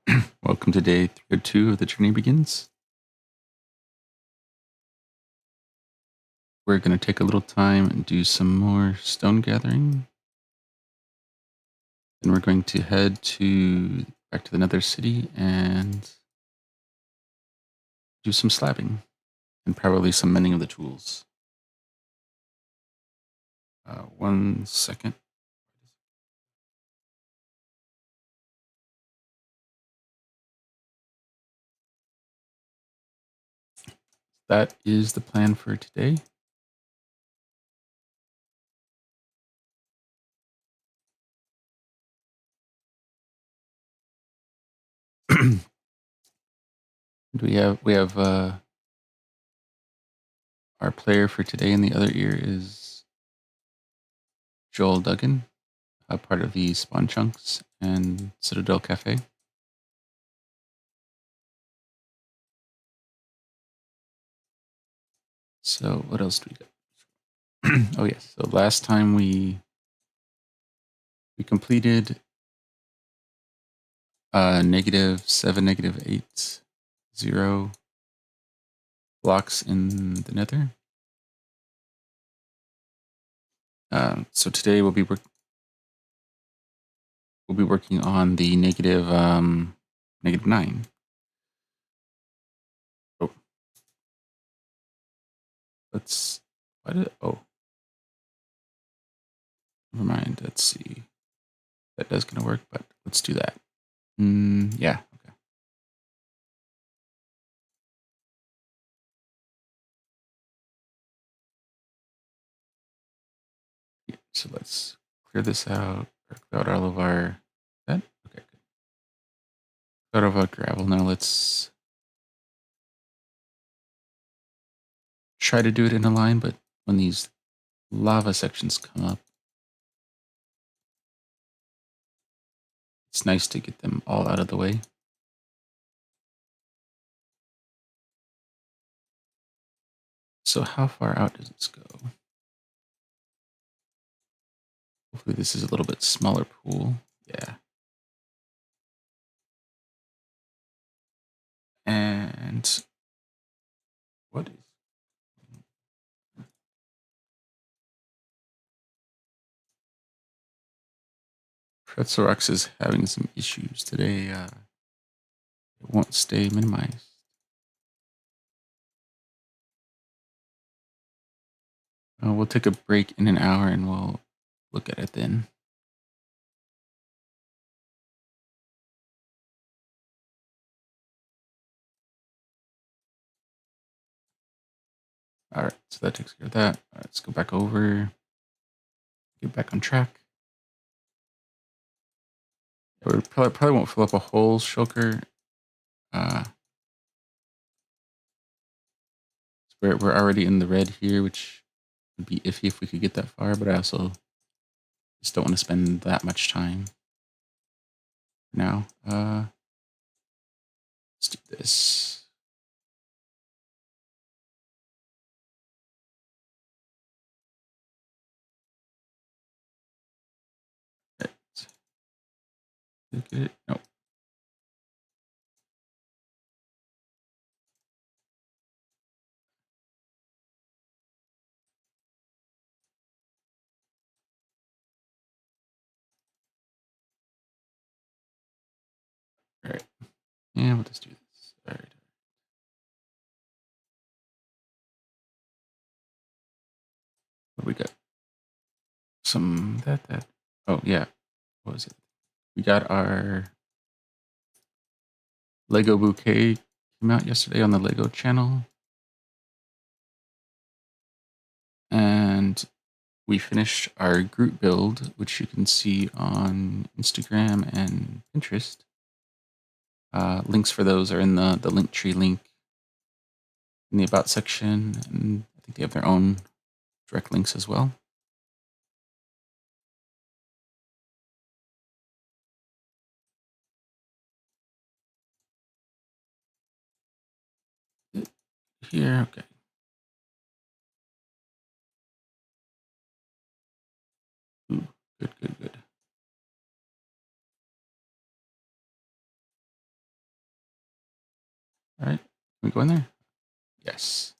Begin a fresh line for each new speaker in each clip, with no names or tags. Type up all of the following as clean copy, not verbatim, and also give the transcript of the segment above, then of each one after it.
Welcome to day 302 of the journey begins. We're going to take a little time and do some more stone gathering. Then we're going to head back to the Nether City and do some slabbing and probably some mending of the tools. 1 second. That is the plan for today. we have our player for today in the other ear is Joel Duggan, a part of the Spawn Chunks and Citadel Cafe. So what else do we got? Oh yes. So last time we completed -7, -8, 0 blocks in the Nether. So today we'll be working on the -9. Oh, never mind. Let's see. That is gonna work, but let's do that. Yeah. Okay. Yeah, so let's clear this out. Clear out all of our that. Okay. Good. Clear out of our gravel. Now let's try to do it in a line, but when these lava sections come up, it's nice to get them all out of the way. So how far out does this go? Hopefully this is a little bit smaller pool. Yeah. And what is Pretzelrox is having some issues today. It won't stay minimized. We'll take a break in an hour and we'll look at it then. All right, so that takes care of that. All right, let's go back over, get back on track. We probably won't fill up a whole shulker. We're already in the red here, which would be iffy if we could get that far, but I also just don't want to spend that much time now. Let's do this. Look at it. Nope. All right. Yeah, we'll just do this. All right. What do we got? Some that. Oh yeah. What was it? We got our Lego bouquet came out yesterday on the Lego channel. And we finished our group build, which you can see on Instagram and Pinterest. Links for those are in the Linktree link in the About section, and I think they have their own direct links as well. Here, okay. Ooh, good. All right, can we go in there? Yes.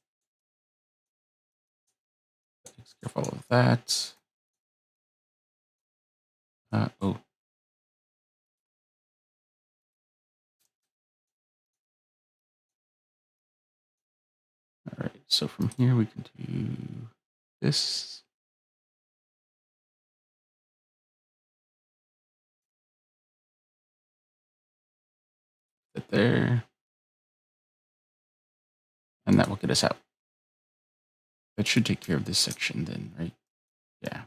Takes care of all of that. Oh. All right, so from here we can do this. Fit there. And that will get us out. That should take care of this section then, right? Yeah.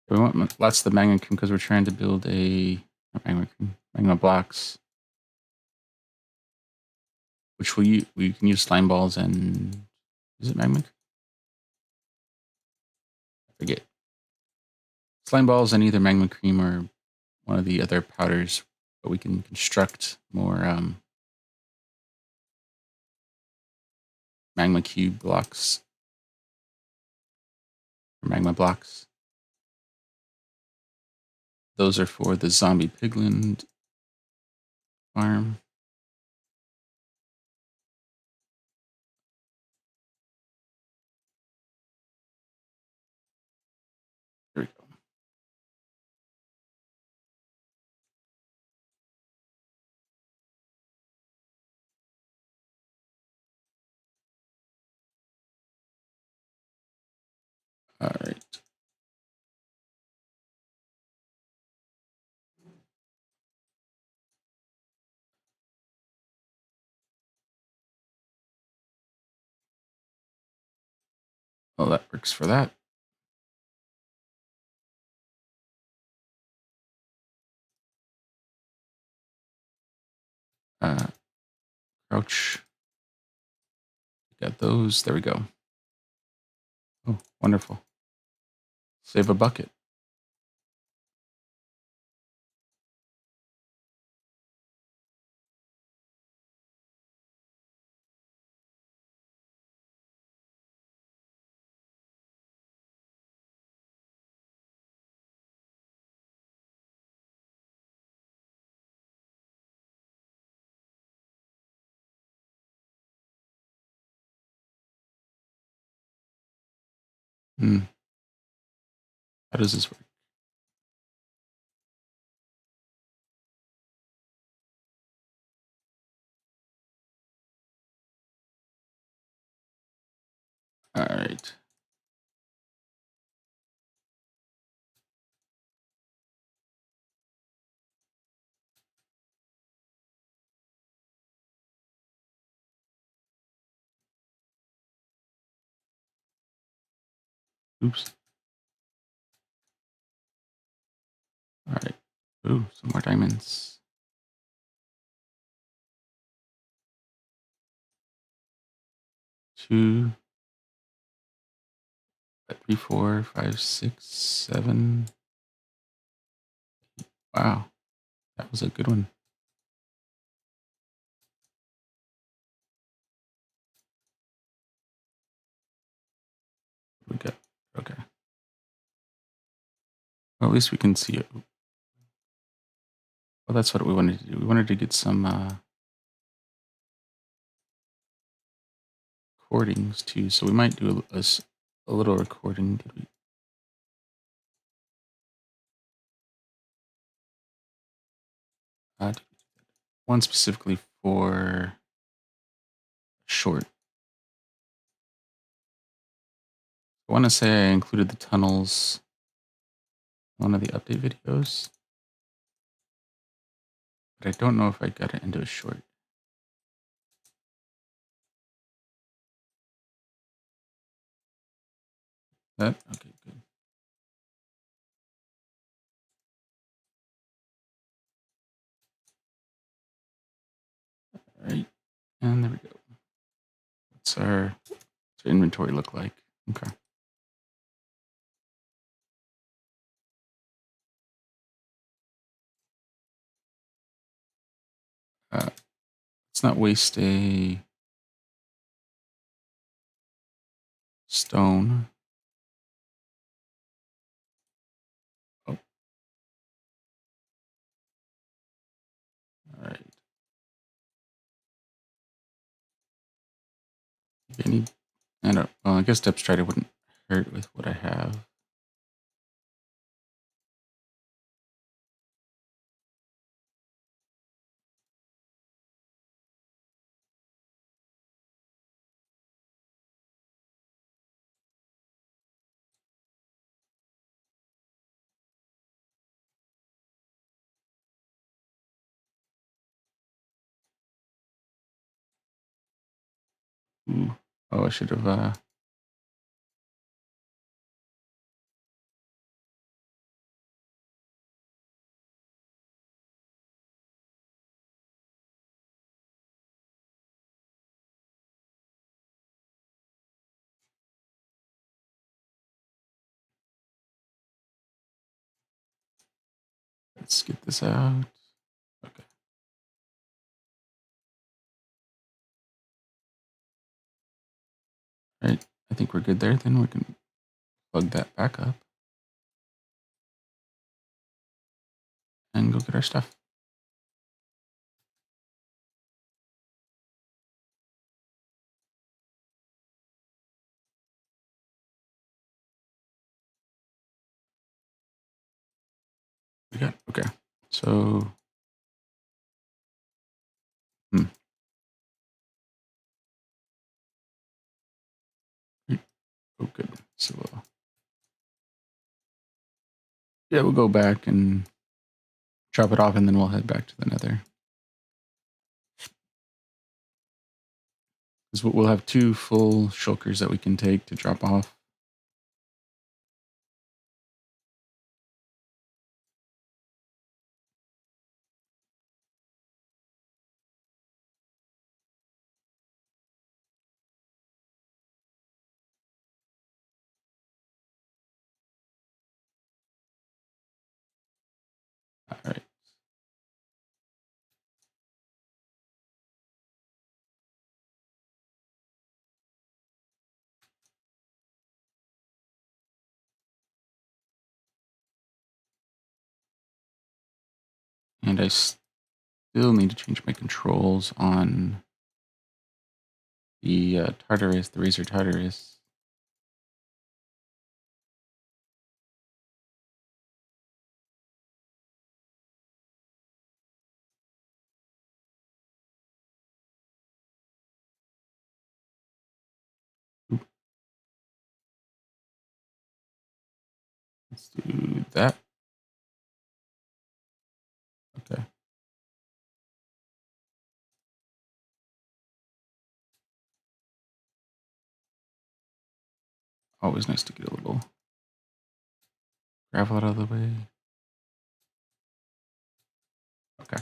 We want lots of the magma cream because we're trying to build not magma cream, magma blocks, which we can use slime balls and is it magma? I forget. Slime balls and either magma cream or one of the other powders, but we can construct more magma cube blocks or magma blocks. Those are for the zombie piglin farm. Here we go. All right. Well, that works for that. Uh, Crouch. Got those. There we go. Oh, wonderful. Save a bucket. Hmm. How does this work? All right. Oops. All right. Ooh, some more diamonds. 2, 3, 4, 5, 6, 7. Wow, that was a good one. We got okay. Well, at least we can see it. Well, that's what we wanted to do. We wanted to get some recordings too, so we might do a little recording. Did we? One specifically for short. I want to say I included the tunnels in one of the update videos, but I don't know if I got it into a short. That okay, good. All right, and there we go. What's our inventory look like? Okay. Let's not waste a stone. Oh, all right. I need. Well, I guess depth strider wouldn't hurt with what I have. Ooh. Oh, I should have. Let's get this out. Okay. All right. I think we're good there. Then we can plug that back up and go get our stuff. We got okay. So, oh, good. So, yeah, we'll go back and drop it off, and then we'll head back to the Nether. Because we'll have 2 full shulkers that we can take to drop off. All right. And I still need to change my controls on the Tartarus, the Razor Tartarus. Oop. Let's do that. Okay. Always nice to get a little gravel out of the way. Okay.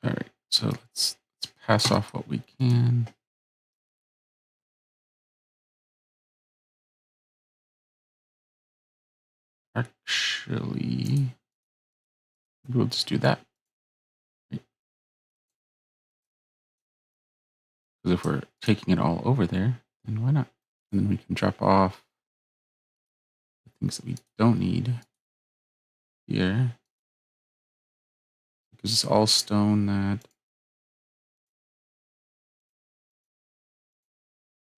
All right. So let's pass off what we can. Actually, we'll just do that. Because if we're taking it all over there, then why not? And then we can drop off the things that we don't need here. Because it's all stone that.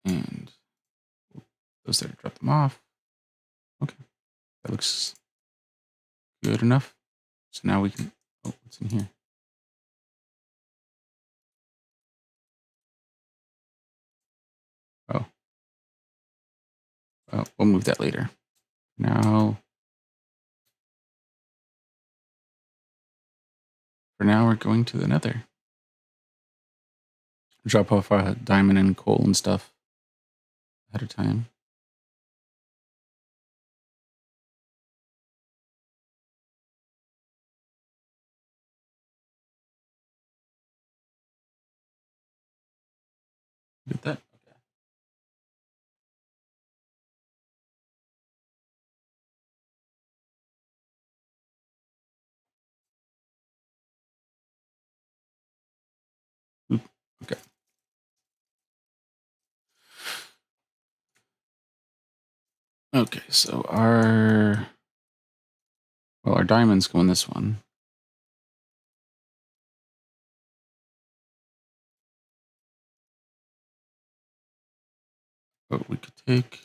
And those there, drop them off. Okay. That looks good enough. So now we can. Oh, what's in here? Oh. Well, we'll move that later. Now, for now, we're going to the Nether. Drop off diamond and coal and stuff ahead of time. Get that. Okay. Oop. Okay. Okay, so our diamonds go in this one. But we could take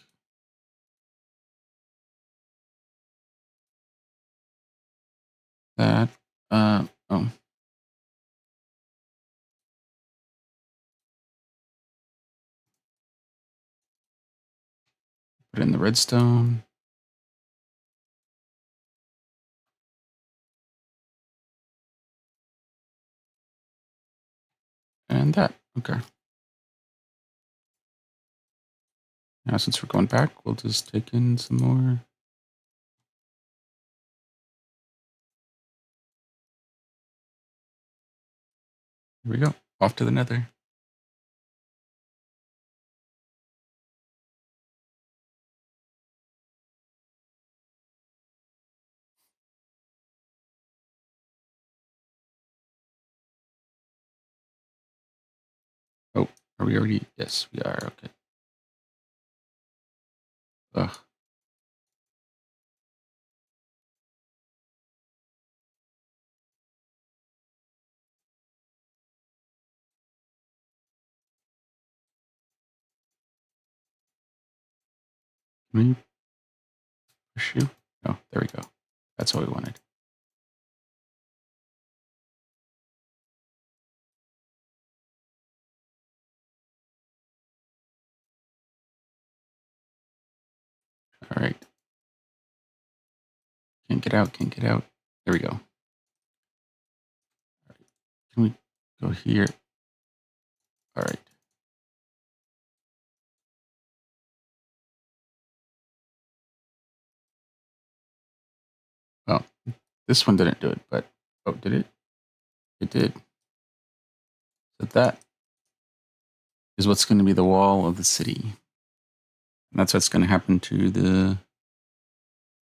that. Oh, put in the redstone. And that. Okay. Now, since we're going back, we'll just take in some more. Here we go. Off to the nether. Oh, are we already? Yes, we are. Okay. Ugh. Can we push you? Oh, there we go. That's what we wanted. All right. Can't get out. Can't get out. There we go. Can we go here? All right. Well, this one didn't do it, but oh, did it? It did. So that is what's going to be the wall of the city. And that's what's going to happen to the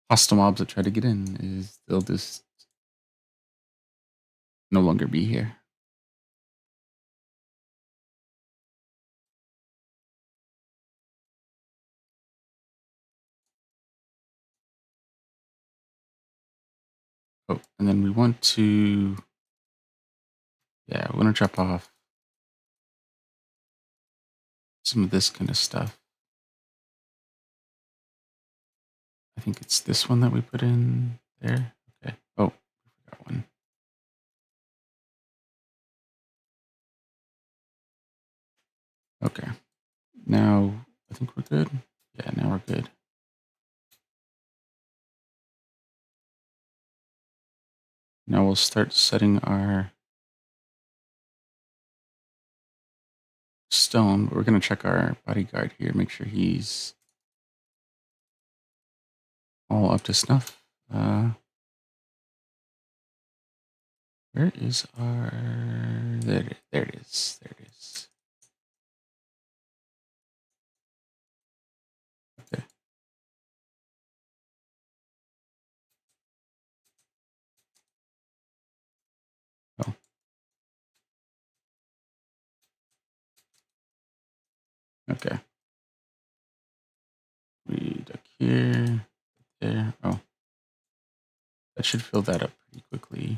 hostile mobs that try to get in. Is they'll just no longer be here. Oh, and then we want to, yeah, we want to drop off some of this kind of stuff. I think it's this one that we put in there. Okay. Oh, we forgot one. Okay. Now I think we're good. Yeah, now we're good. Now we'll start setting our stone. We're going to check our bodyguard here, make sure he's all up to snuff. Where is our... There it is. There it is. Okay. Oh. Okay. We duck here. There. Oh. That should fill that up pretty quickly.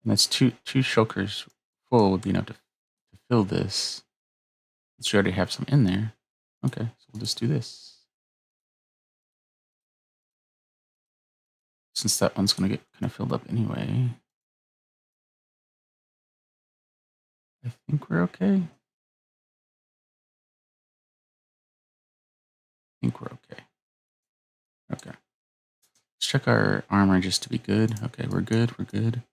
And that's two shulkers full would be enough to fill this. Since we already have some in there. Okay, so we'll just do this. Since that one's going to get kind of filled up anyway. I think we're okay. I think we're okay. Okay. Let's check our armor just to be good. Okay, we're good. We're good.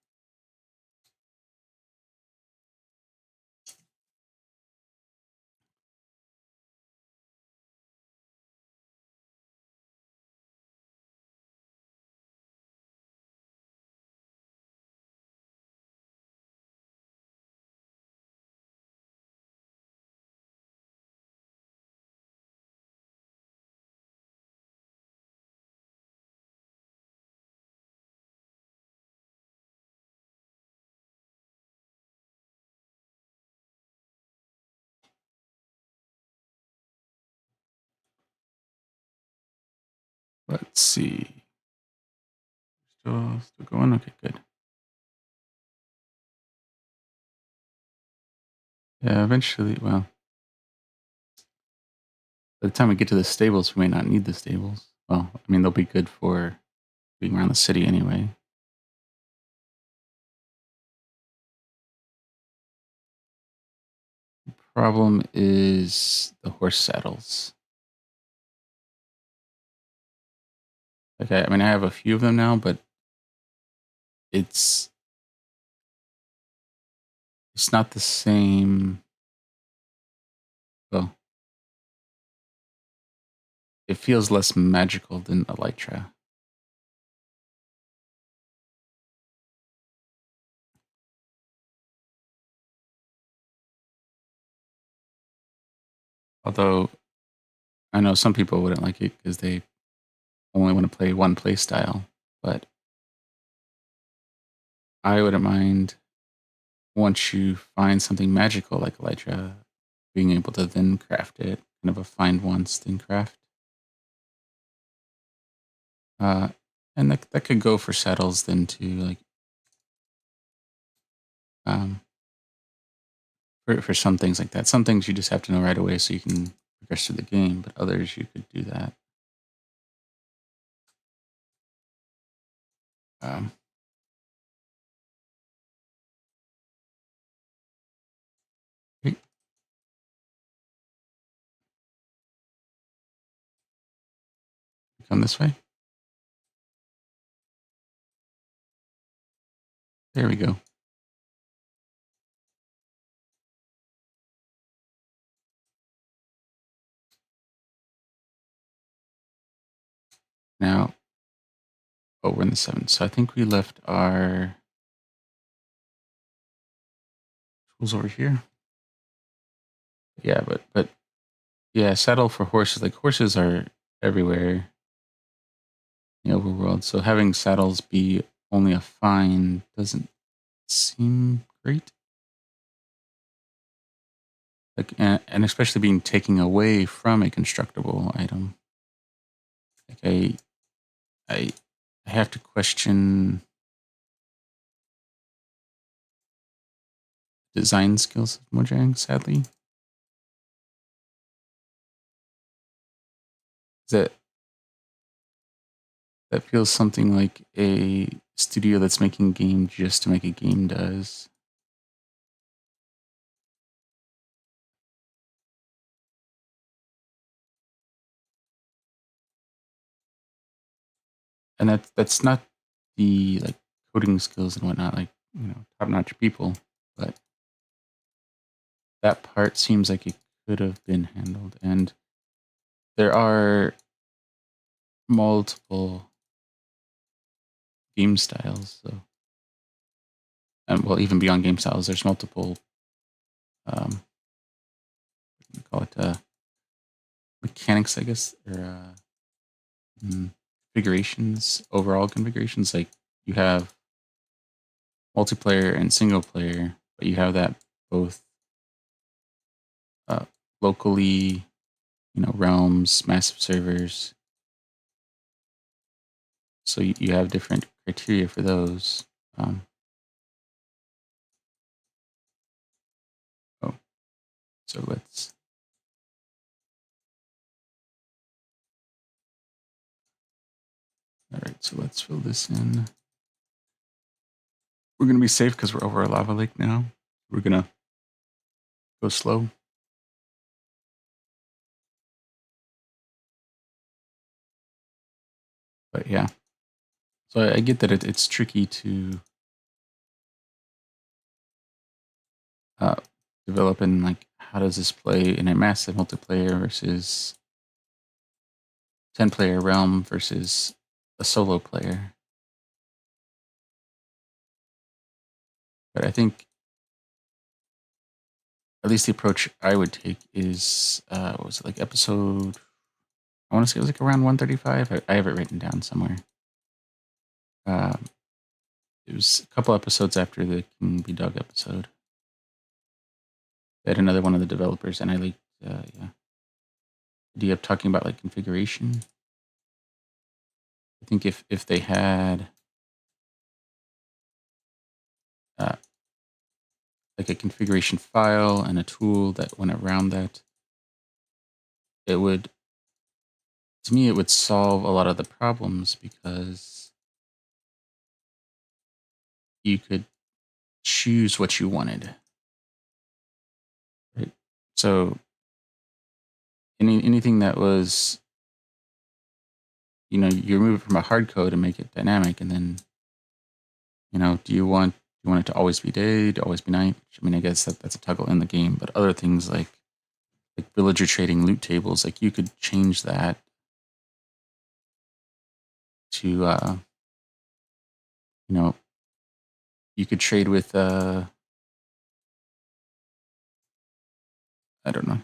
Let's see. Still going? Okay, good. Yeah, eventually, well, by the time we get to the stables, we may not need the stables. Well, I mean, they'll be good for being around the city anyway. Problem is the horse saddles. Like, I mean, I have a few of them now, but it's it's not the same. Well, it feels less magical than Elytra. Although I know some people wouldn't like it because they only want to play one play style, but I wouldn't mind once you find something magical like Elytra, being able to then craft it, kind of a find once then craft. Uh, and that could go for saddles then too, like um, for some things like that. Some things you just have to know right away so you can progress through the game, but others you could do that. Um, hey, come this way. There we go. Now, oh, we're in the 7th. So I think we left our tools over here. Yeah, but yeah, saddle for horses. Like horses are everywhere in the overworld. So having saddles be only a find doesn't seem great. Like and especially being taken away from a constructible item. Like I I have to question design skills of Mojang, sadly. That that feels something like a studio that's making a game just to make a game does. And that's not the like coding skills and whatnot, like, top notch people, but that part seems like it could have been handled. And there are multiple game styles, so and well, even beyond game styles, there's multiple what do you call it mechanics, I guess, or configurations, overall configurations. Like you have multiplayer and single player, but you have that both uh, locally, realms, massive servers. So you have different criteria for those. Um, oh, so let's. All right, so let's fill this in. We're gonna be safe because we're over a lava lake now. We're gonna go slow. But yeah, so I get that it's tricky to uh, develop in like how does this play in a massive multiplayer versus 10-player realm versus a solo player. But I think at least the approach I would take is what was it, like episode? I want to say it was like around 135. I have it written down somewhere. Um, it was a couple episodes after the King Be Dog episode. They had another one of the developers, and I liked, yeah, idea of talking about like configuration. I think if they had uh, like a configuration file and a tool that went around that, it would, to me, it would solve a lot of the problems because you could choose what you wanted. Right? So anything that was, you remove it from a hard code and make it dynamic, and then, do you want it to always be day, to always be night? I mean, I guess that's a toggle in the game, but other things like villager trading loot tables, like you could change that to you know, you could trade with I don't know,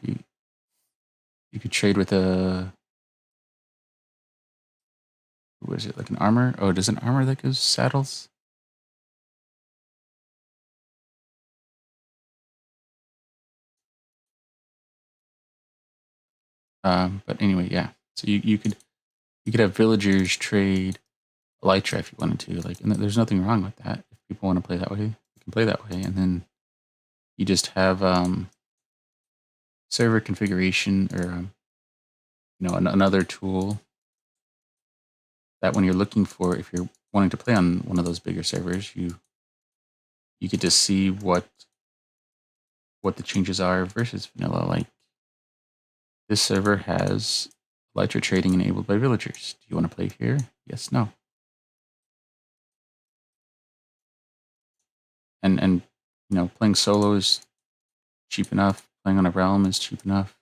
you could trade with a, what is it, like an armor? Oh, does an armor that gives saddles? But anyway, yeah. So you could have villagers trade elytra if you wanted to, like, and there's nothing wrong with that. If people want to play that way, you can play that way, and then you just have server configuration, or another tool that when you're looking for, if you're wanting to play on one of those bigger servers, you get to see what the changes are versus vanilla. Like, this server has elytra trading enabled by villagers. Do you want to play here? Yes, no. And playing solo is cheap enough. Playing on a realm is cheap enough.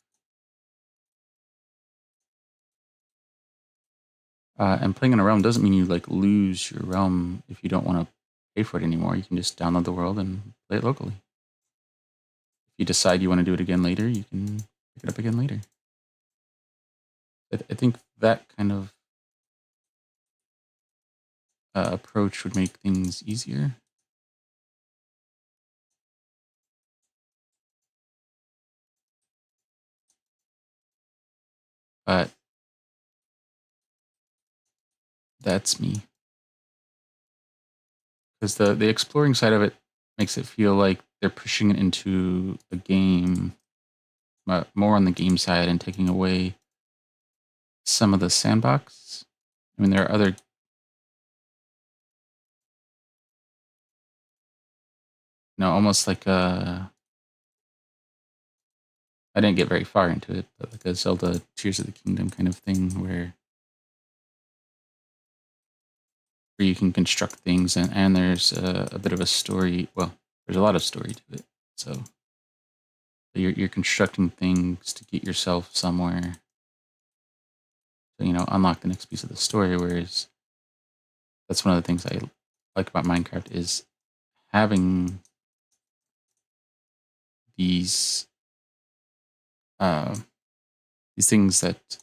And playing on a realm doesn't mean you like lose your realm if you don't want to pay for it anymore. You can just download the world and play it locally. If you decide you want to do it again later, you can pick it up again later. I think that kind of approach would make things easier. But that's me. Because the exploring side of it makes it feel like they're pushing it into a game, more on the game side, and taking away some of the sandbox. I mean, there are other, almost like I didn't get very far into it, but like a Zelda Tears of the Kingdom kind of thing, where you can construct things, and there's a bit of a story. Well, there's a lot of story to it. So you're constructing things to get yourself somewhere to, unlock the next piece of the story. Whereas that's one of the things I like about Minecraft is having these uh, these things that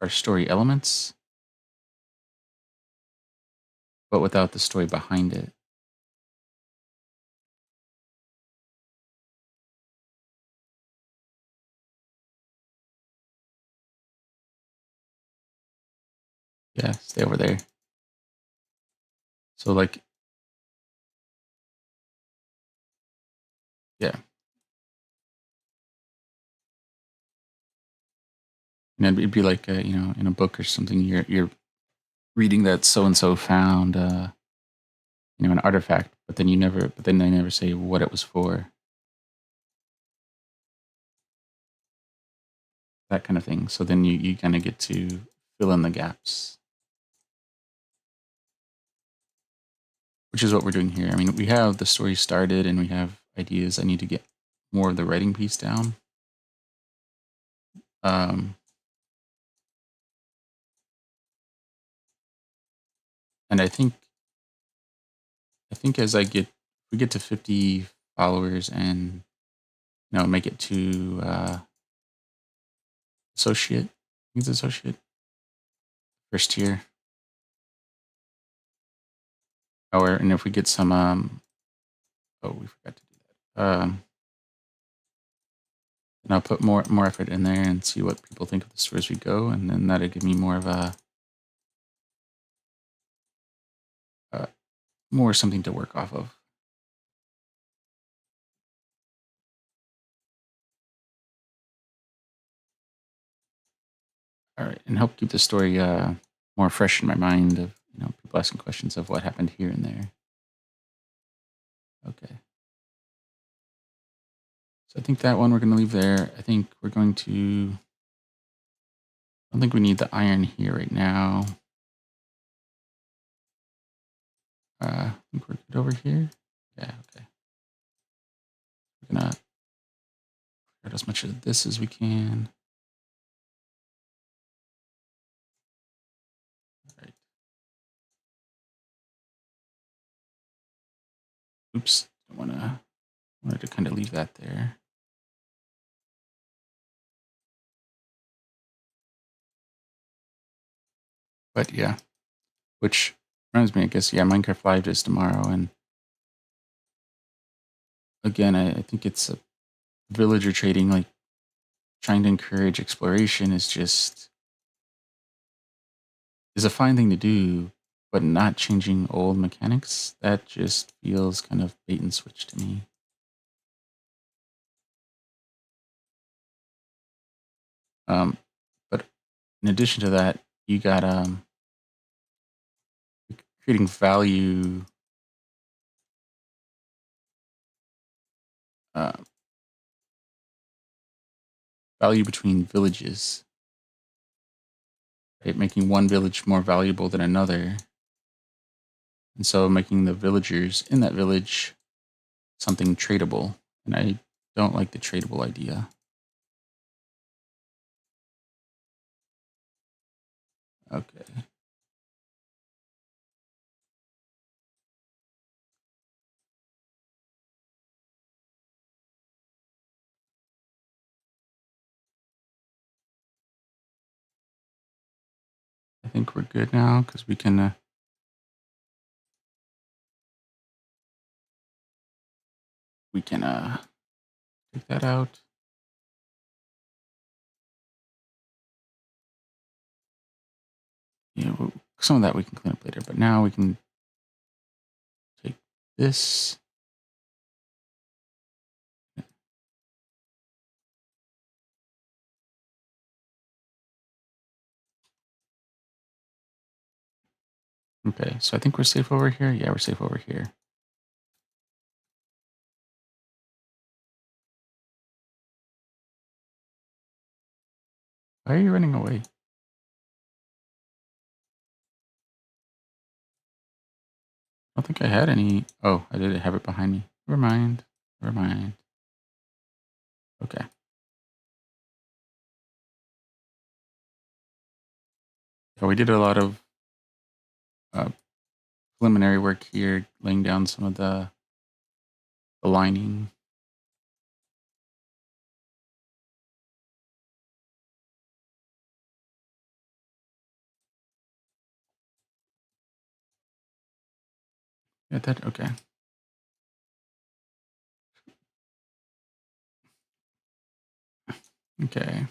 are story elements, but without the story behind it. Yeah, stay over there. So like, yeah, it'd be like in a book or something. You're reading that so and so found an artifact, but then they never say what it was for. That kind of thing. So then you kind of get to fill in the gaps, which is what we're doing here. I mean, we have the story started and we have ideas. I need to get more of the writing piece down. Um, and I think as we get to 50 followers and make it to associate. I think it's associate first tier. And if we get some oh, we forgot to do that. And I'll put more effort in there and see what people think of the story as we go, and then that'll give me more of a more something to work off of. All right, and help keep the story more fresh in my mind of people asking questions of what happened here and there. Okay, so I think that one we're going to leave there. I think we're going to. I don't think we need the iron here right now. I think we're good over here. Yeah, okay. We're gonna get as much of this as we can. All right. Oops, I wanted to kind of leave that there. But yeah, which reminds me, I guess, yeah, Minecraft Live is tomorrow. And again, I think it's a villager trading, like trying to encourage exploration is a fine thing to do, but not changing old mechanics. That just feels kind of bait and switch to me. But in addition to that, you got creating uh, value between villages, right? Making one village more valuable than another, and so making the villagers in that village something tradable. And I don't like the tradable idea. Okay. I think we're good now because we can take that out. Yeah, some of that we can clean up later, but now we can take this. Okay, so I think we're safe over here. Yeah, we're safe over here. Why are you running away? I don't think I had any. Oh, I did have it behind me. Never mind. Never mind. Okay. So we did a lot of uh, preliminary work here, laying down some of the lining. Yeah, that okay. Okay.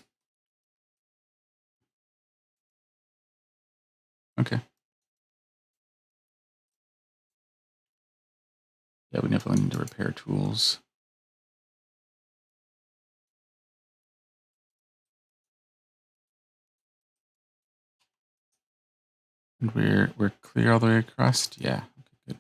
Okay. Yeah, we definitely need to repair tools. And we're clear all the way across. Yeah. Okay, good.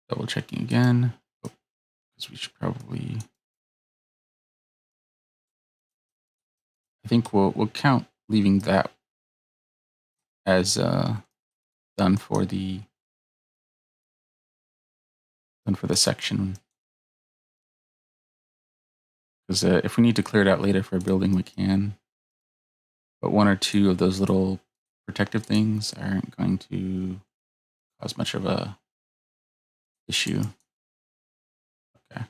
Double checking again. Oh, because we should probably. I think we'll count leaving that as done for the section. Because if we need to clear it out later for a building, we can. But one or two of those little protective things aren't going to cause much of a issue. Okay.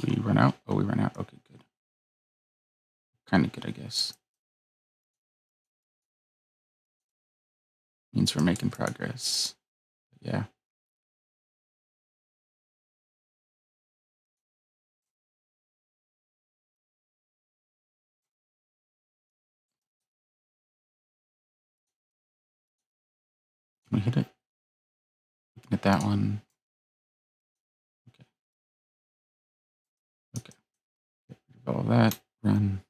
We run out? Oh, we run out. Okay, good. Kind of good, I guess. Means we're making progress. Yeah. we hit it? Looking at that one. Okay. Okay. Get rid of all that. Run.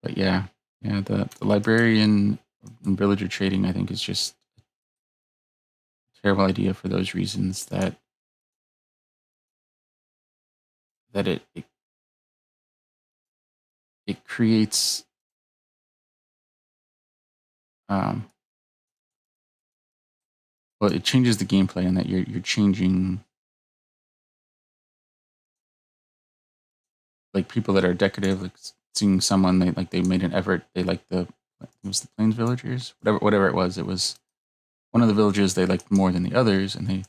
But yeah, the librarian and villager trading, I think, is just a terrible idea for those reasons that it creates um well, it changes the gameplay in that you're changing, like, people that are decorative, like seeing someone they made an effort, they like it was the Plains villagers, whatever it was one of the villages they liked more than the others, and they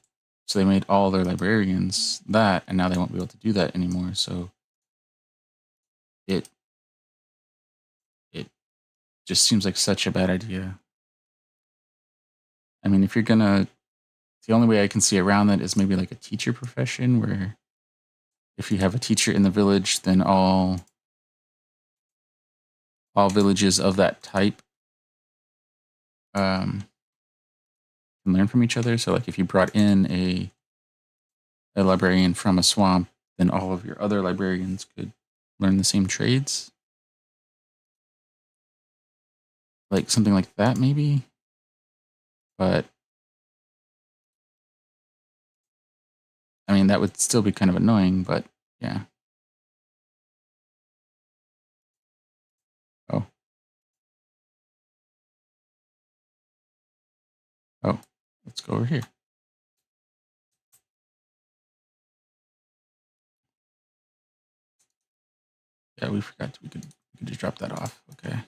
made all their librarians that, and now they won't be able to do that anymore. So it it just seems like such a bad idea. I mean, if you're gonna, the only way I can see around that is maybe like a teacher profession, where if you have a teacher in the village, then all villages of that type um, can learn from each other. So, like, if you brought in a librarian from a swamp, then all of your other librarians could learn the same trades, like something like that, maybe. But I mean, that would still be kind of annoying. But yeah. Oh, oh, let's go over here. Yeah, we forgot we could just drop that off. Okay.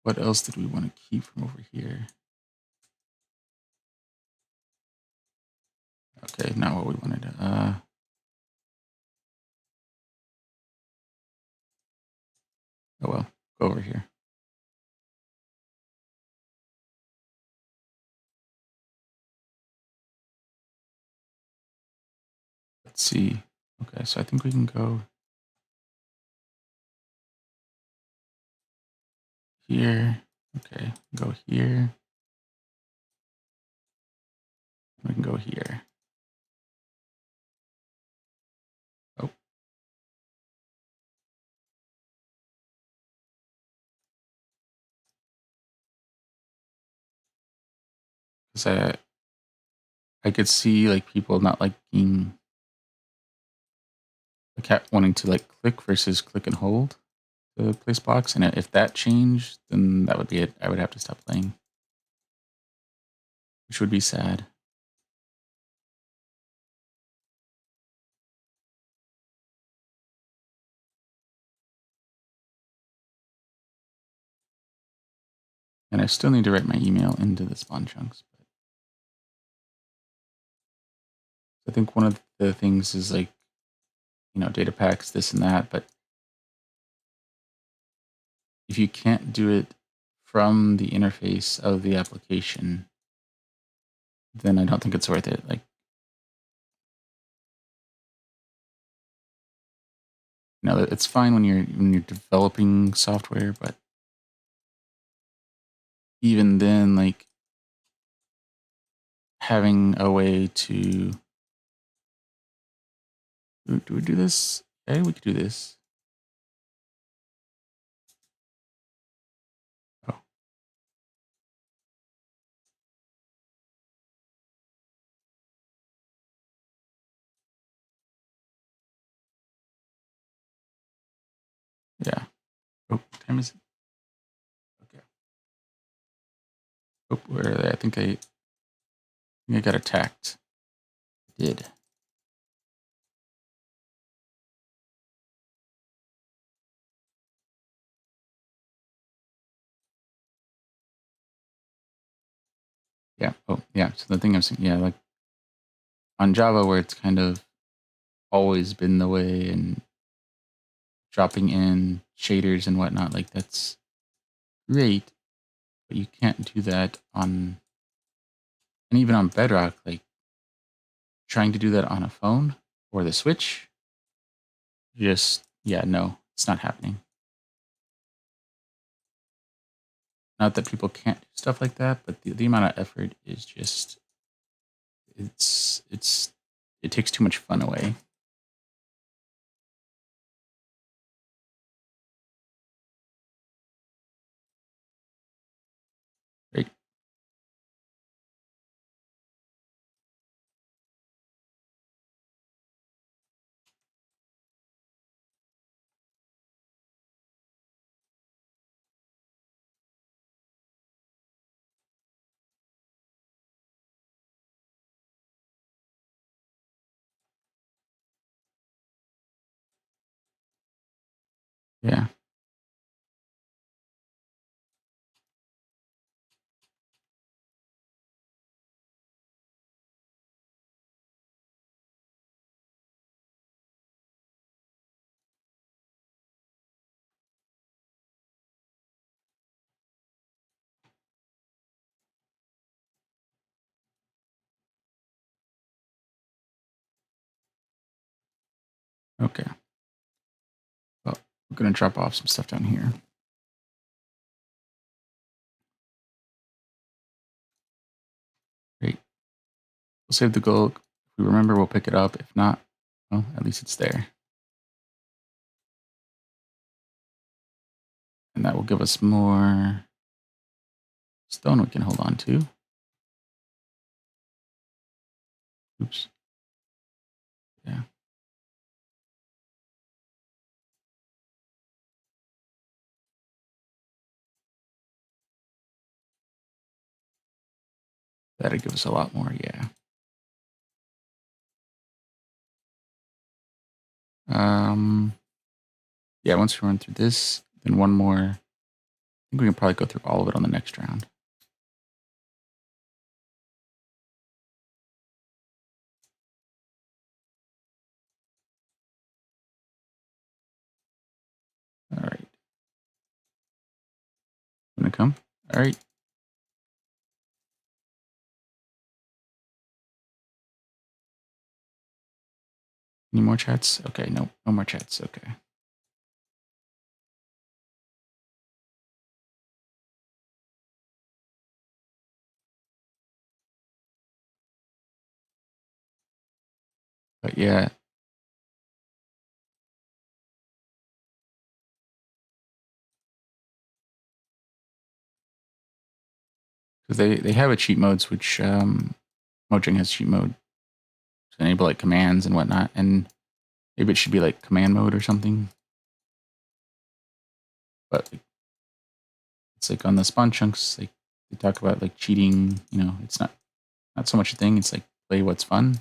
What else did we want to keep from over here? Okay, not what we wanted. Oh well, go over here. Let's see. Okay, so I think we can go here. Okay, go here. We can go here. Oh, because I could see like people not liking the cat wanting to like click versus click and hold to place blocks, and if that changed, then that would be it. I would have to stop playing, which would be sad. And I still need to write my email into the spawn chunks. But I think one of the things is like, data packs, this and that. But if you can't do it from the interface of the application, then I don't think it's worth it. Like, it's fine when you're developing software, but even then, like, having a way to do we do this? Okay, we could do this. Oh, yeah. Oh, what time is it? Okay. Oh, where are they? I think I got attacked. I did. Yeah. Oh, yeah. So the thing I'm saying, yeah, like on Java, where it's kind of always been the way, and dropping in shaders and whatnot, like that's great, but you can't do that and even on Bedrock, like trying to do that on a phone or the Switch, just, yeah, no, it's not happening. Not that people can't do stuff like that, but the amount of effort is just it takes too much fun away. Right? Yeah. Okay. Well, we're gonna drop off some stuff down here. Great. We'll save the gold. If we remember, we'll pick it up. If not, well, at least it's there. And that will give us more stone we can hold on to. Oops. Yeah. That'll give us a lot more, yeah. Um, yeah, once we run through this, then one more. I think we can probably go through all of it on the next round. All right. Gonna come? All right. Any more chats? Okay, no more chats. Okay. But yeah, because they have a cheat modes, which Mojang has cheat mode to enable like commands and whatnot, and maybe it should be like command mode or something. But it's like on the spawn chunks, like they talk about like cheating. You know, it's not so much a thing. It's like play what's fun.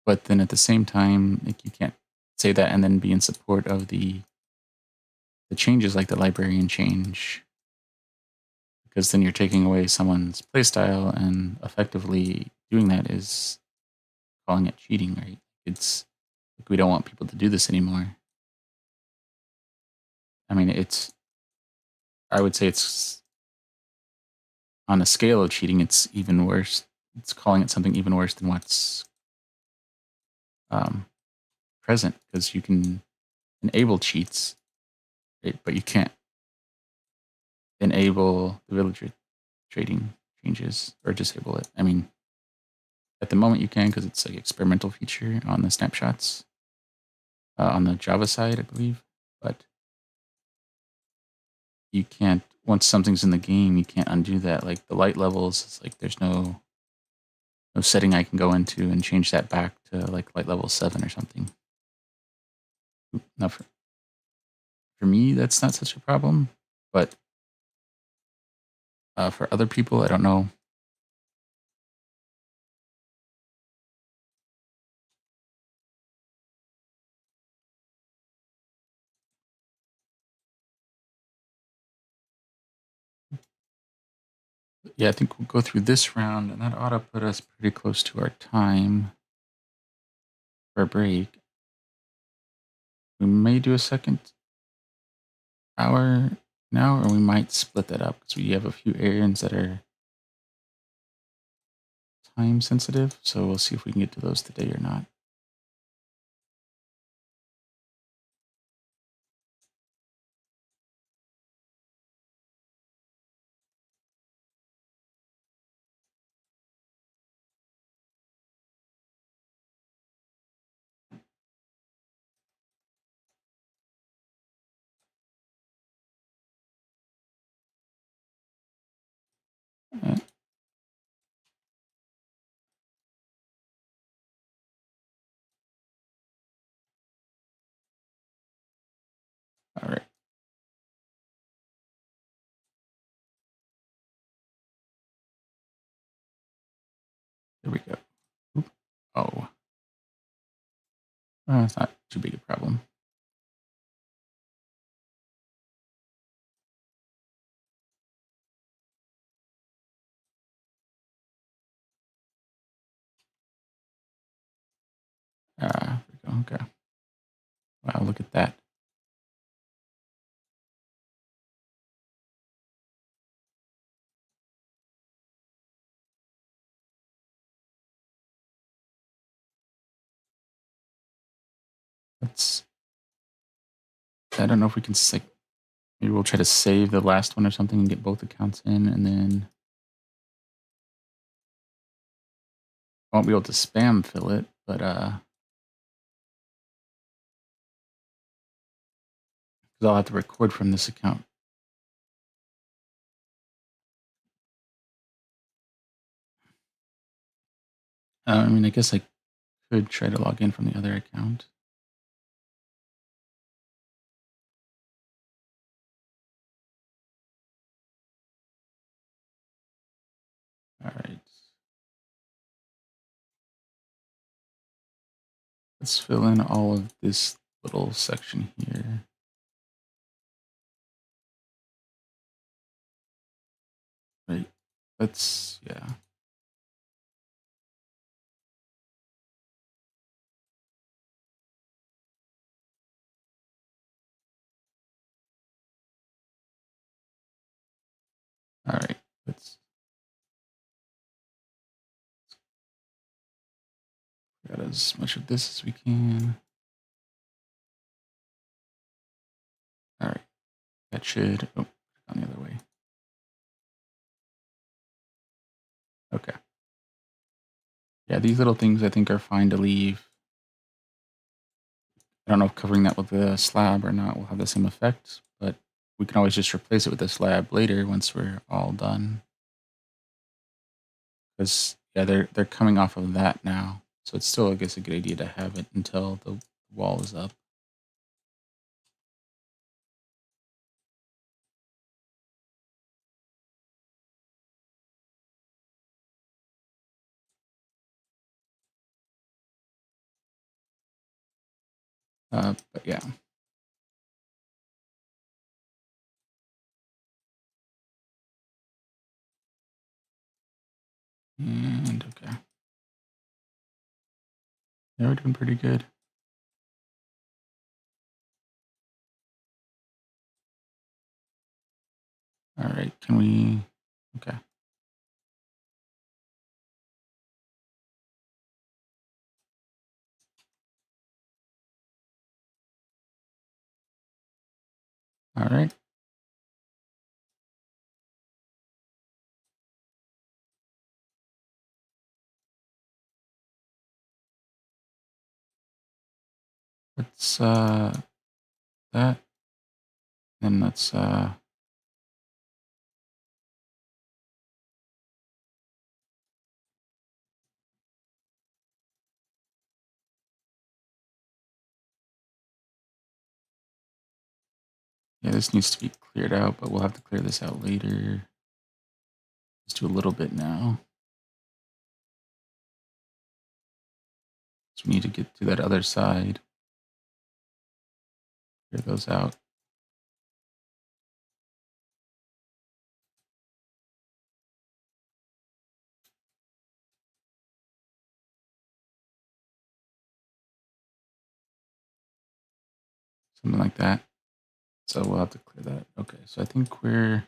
But then at the same time, like you can't say that and then be in support of the changes like the librarian change, because then you're taking away someone's playstyle, and effectively doing that is calling it cheating, right? It's like we don't want people to do this anymore. I mean, I would say it's on a scale of cheating, it's even worse. It's calling it something even worse than what's um, present, because you can enable cheats, right? But you can't enable the villager trading changes or disable it. I mean, at the moment you can, because it's like experimental feature on the snapshots on the Java side, I believe. But you can't, once something's in the game, you can't undo that. Like the light levels, it's like there's no setting I can go into and change that back to like light level 7 or something. Now for me, that's not such a problem, but for other people, I don't know. Yeah, I think we'll go through this round, and that ought to put us pretty close to our time for a break. We may do a second hour now, or we might split that up because we have a few errands that are time sensitive. So we'll see if we can get to those today or not. There we go. Oop. Oh, it's not too big a problem. There we go. Okay. Wow, look at that. Let's. I don't know if we can like. Maybe we'll try to save the last one or something and get both accounts in, and then I won't be able to spam fill it, but 'cause I'll have to record from this account. I mean, I guess I could try to log in from the other account. All right. Let's fill in all of this little section here. Right. Yeah. All right. Let's get as much of this as we can. All right. That should, oh, on the other way. Okay. Yeah, these little things I think are fine to leave. I don't know if covering that with a slab or not will have the same effect, but we can always just replace it with a slab later once we're all done. Because yeah, they're coming off of that now, so it's still, I guess, a good idea to have it until the wall is up. But yeah. And okay. Yeah, we're doing pretty good. All right, can we? Okay. All right. Let's that. Then let's yeah, this needs to be cleared out, but we'll have to clear this out later. Let's do a little bit now. So we need to get to that other side. Clear those out. Something like that. So we'll have to clear that. Okay, so I think we're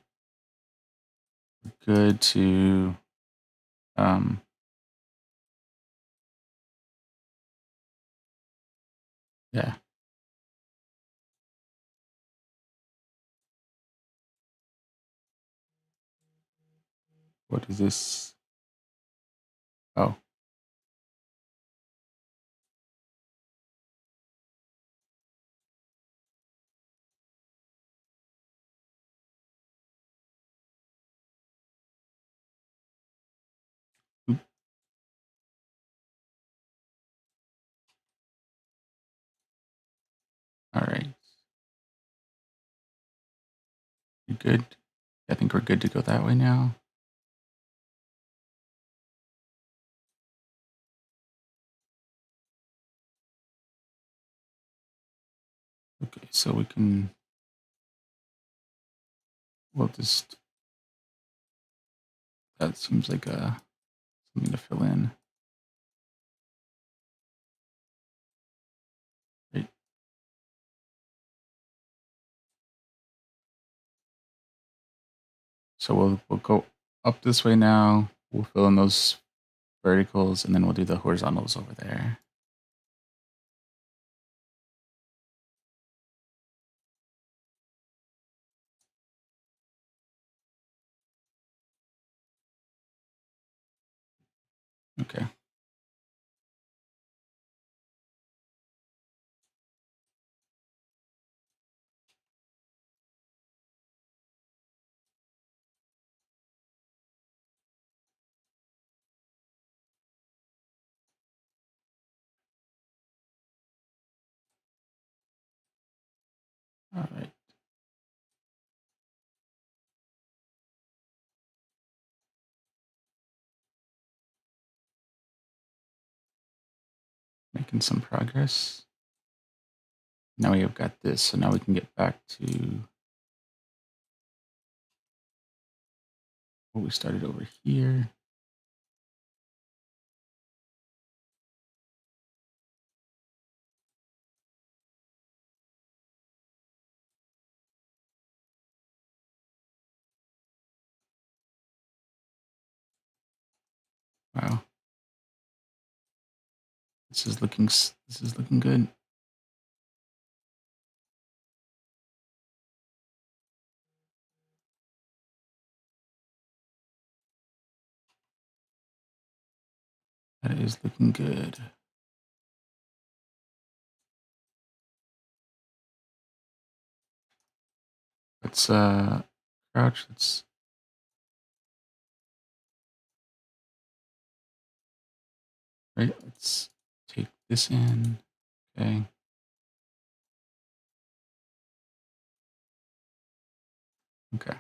good to um yeah. What is this? Oh, oop, all right. You good? I think we're good to go that way now. Okay, so we can, we'll just, that seems like something to fill in. Right. So we'll go up this way now. We'll fill in those verticals, and then we'll do the horizontals over there. Okay. All right. Making some progress. Now we have got this, so now we can get back to what we started over here. Wow. This is looking good. That is looking good. Let's crouch. Let's right. Let's take this in. Okay. Okay.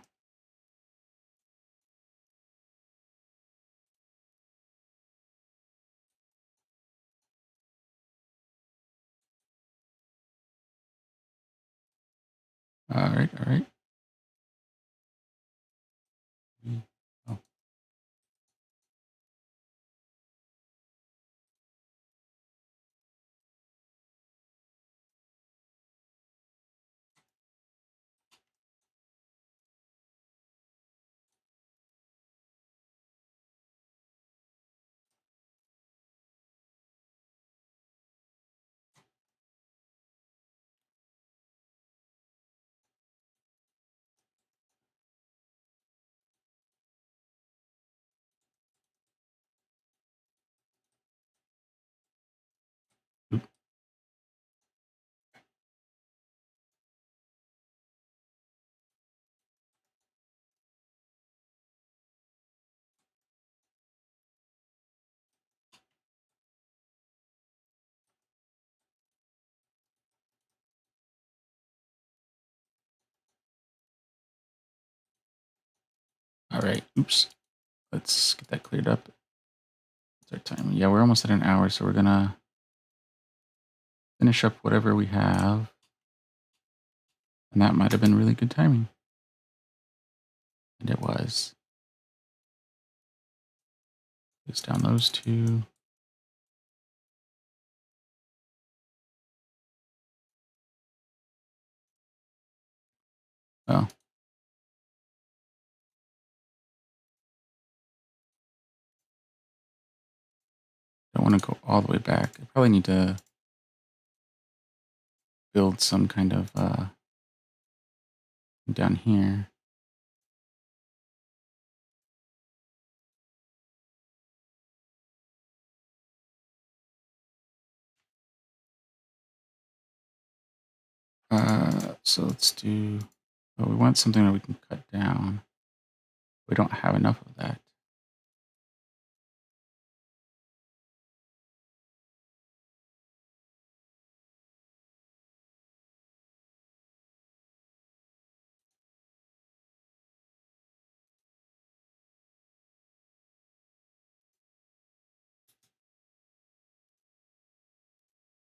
All right. All right. Oh, oop. All right. Oops. Let's get that cleared up. What's our time? Yeah, we're almost at an hour, so we're gonna finish up whatever we have. And that might have been really good timing. And it was. Place down those two. Oh, don't want to go all the way back. I probably need to build some kind of down here. So let's do. Oh, we want something that we can cut down. We don't have enough of that.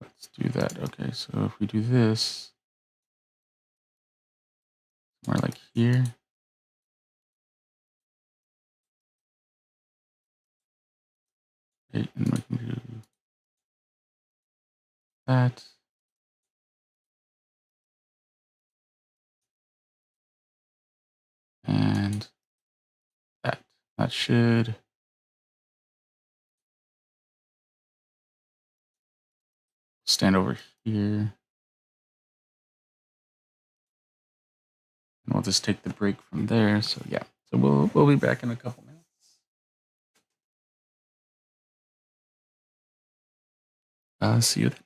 Let's do that. Okay, so if we do this, more like here. Okay, and we can do that. And that. That should stand over here. And we'll just take the break from there. So yeah. So we'll be back in a couple minutes. See you then.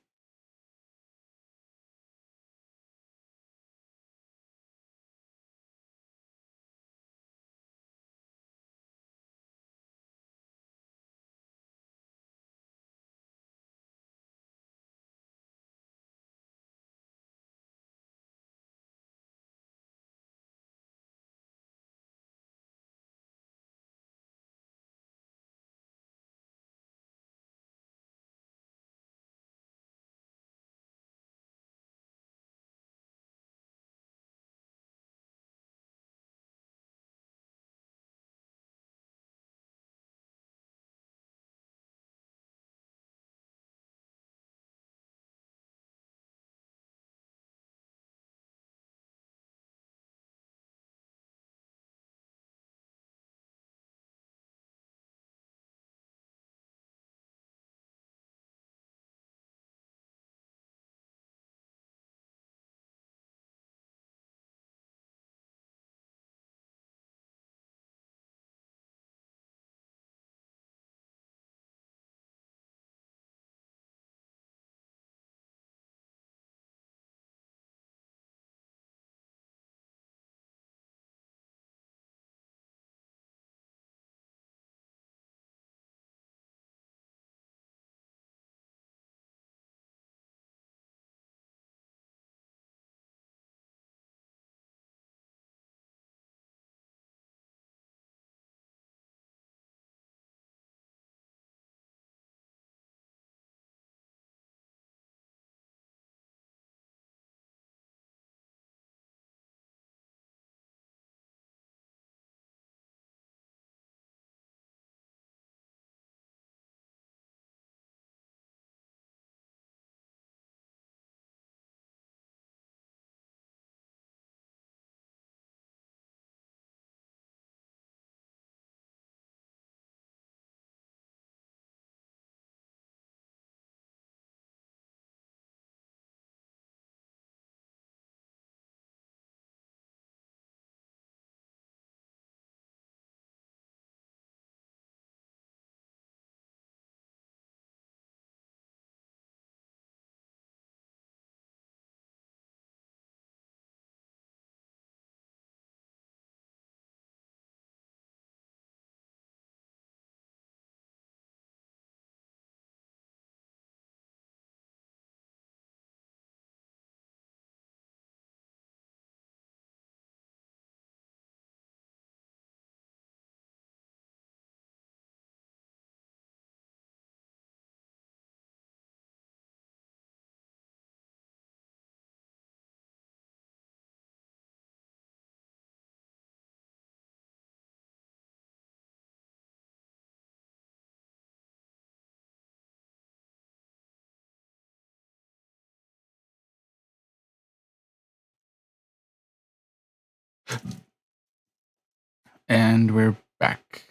And we're back.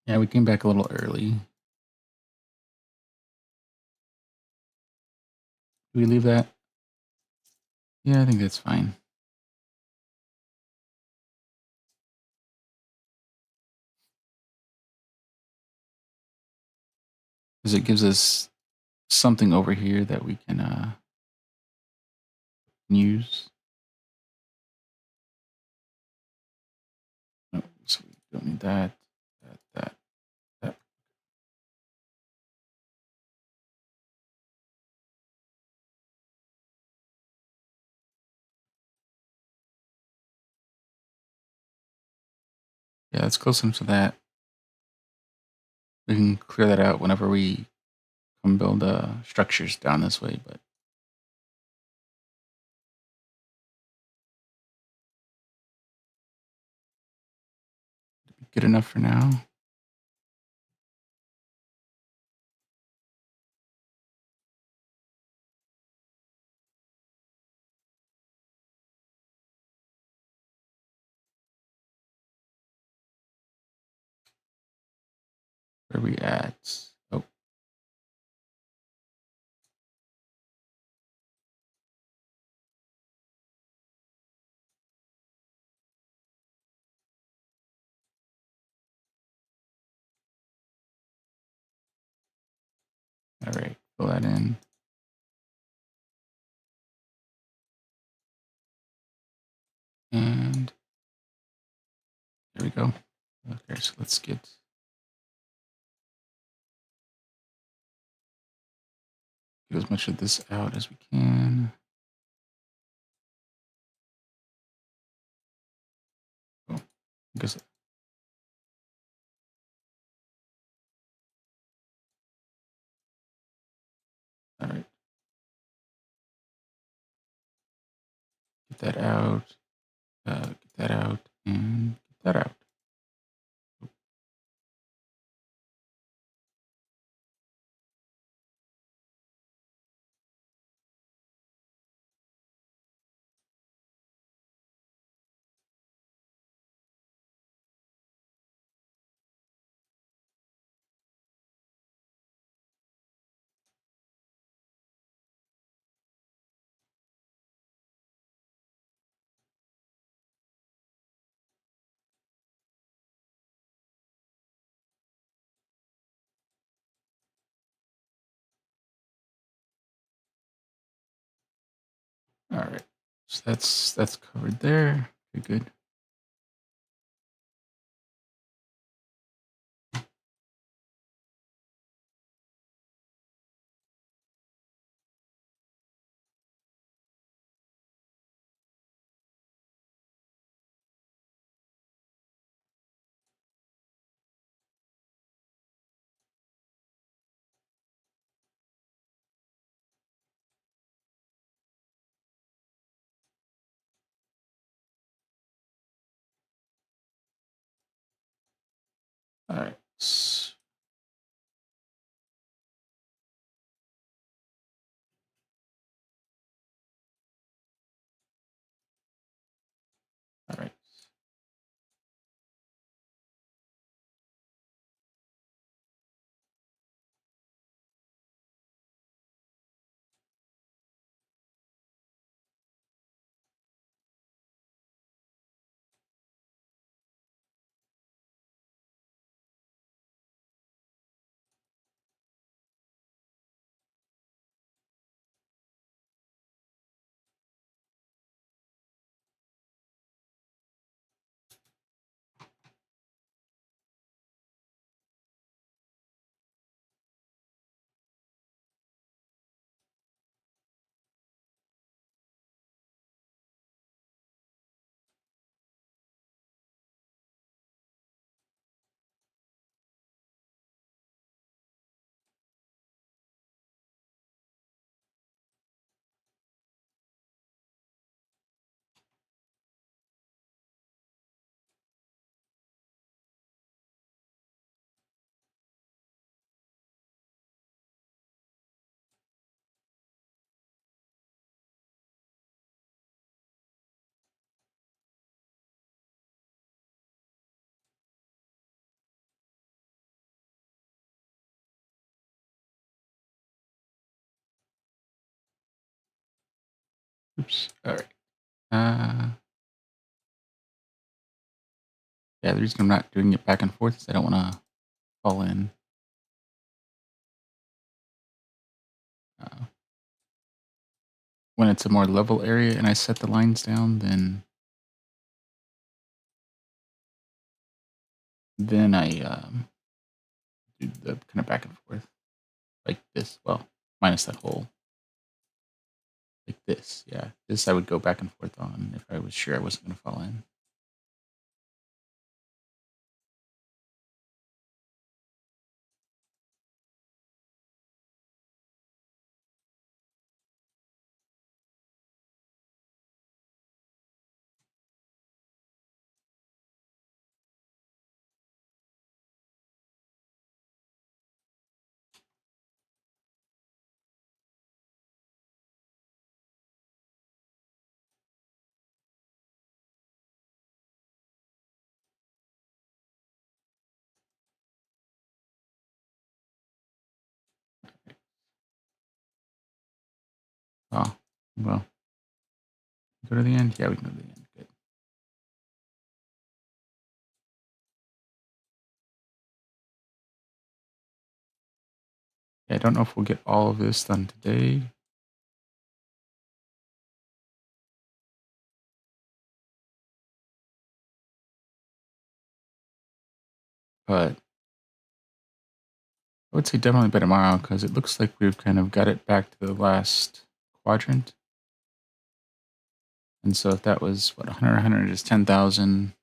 Yeah, we came back a little early. Do we leave that? Yeah, I think that's fine. Because it gives us something over here that we can use. Oh, so we don't need that, that. Yeah, that's close enough to that. We can clear that out whenever we come build structures down this way, but good enough for now. Where are we at? Oh, all right. Fill that in. And there we go. Okay, so let's get as much of this out as we can. Oh, I guess. All right. Get that out. Get that out and get that out. All right. So that's covered there. Okay, good. All right. All right. Oops. All right. Yeah, the reason I'm not doing it back and forth is I don't want to fall in. Uh, when it's a more level area and I set the lines down, then I do the kind of back and forth like this. Well, minus that hole. Like this, yeah. This I would go back and forth on if I was sure I wasn't going to fall in. Oh, well, go to the end? Yeah, we can go to the end. Good. Yeah, I don't know if we'll get all of this done today. But I would say definitely by tomorrow because it looks like we've kind of got it back to the last quadrant. And so if that was what 100 is 10,000,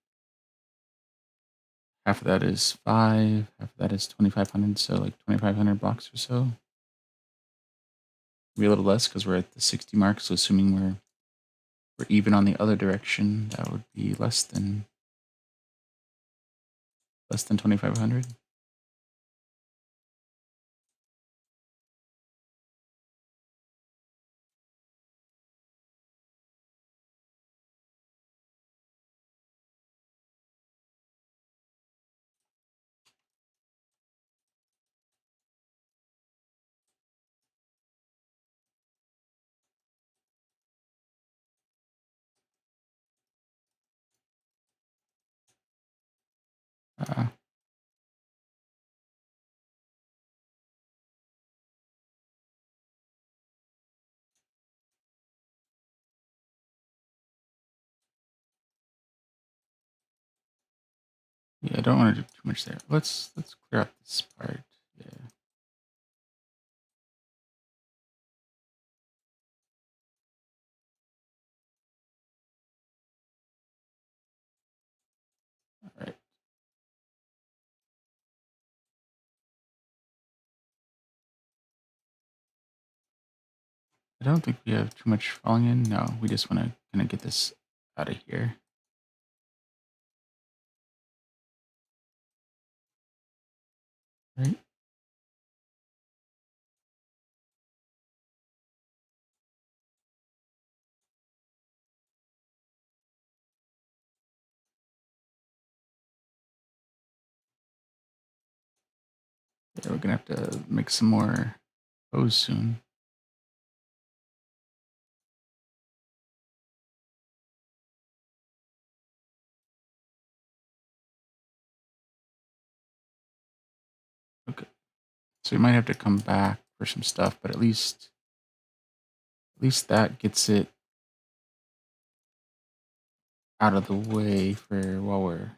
half of that is 5, half of that is 2,500, so like 2,500 blocks or so. Maybe a little less because we're at the 60 mark. So assuming we're even on the other direction, that would be less than 2,500. Uh, yeah, I don't want to do too much there. Let's clear out this part. Yeah. All right. I don't think we have too much falling in. No, we just want to kind of get this out of here. Right. Yeah, we're gonna have to make some more bows soon. Okay. So we might have to come back for some stuff, but at least that gets it out of the way for while we're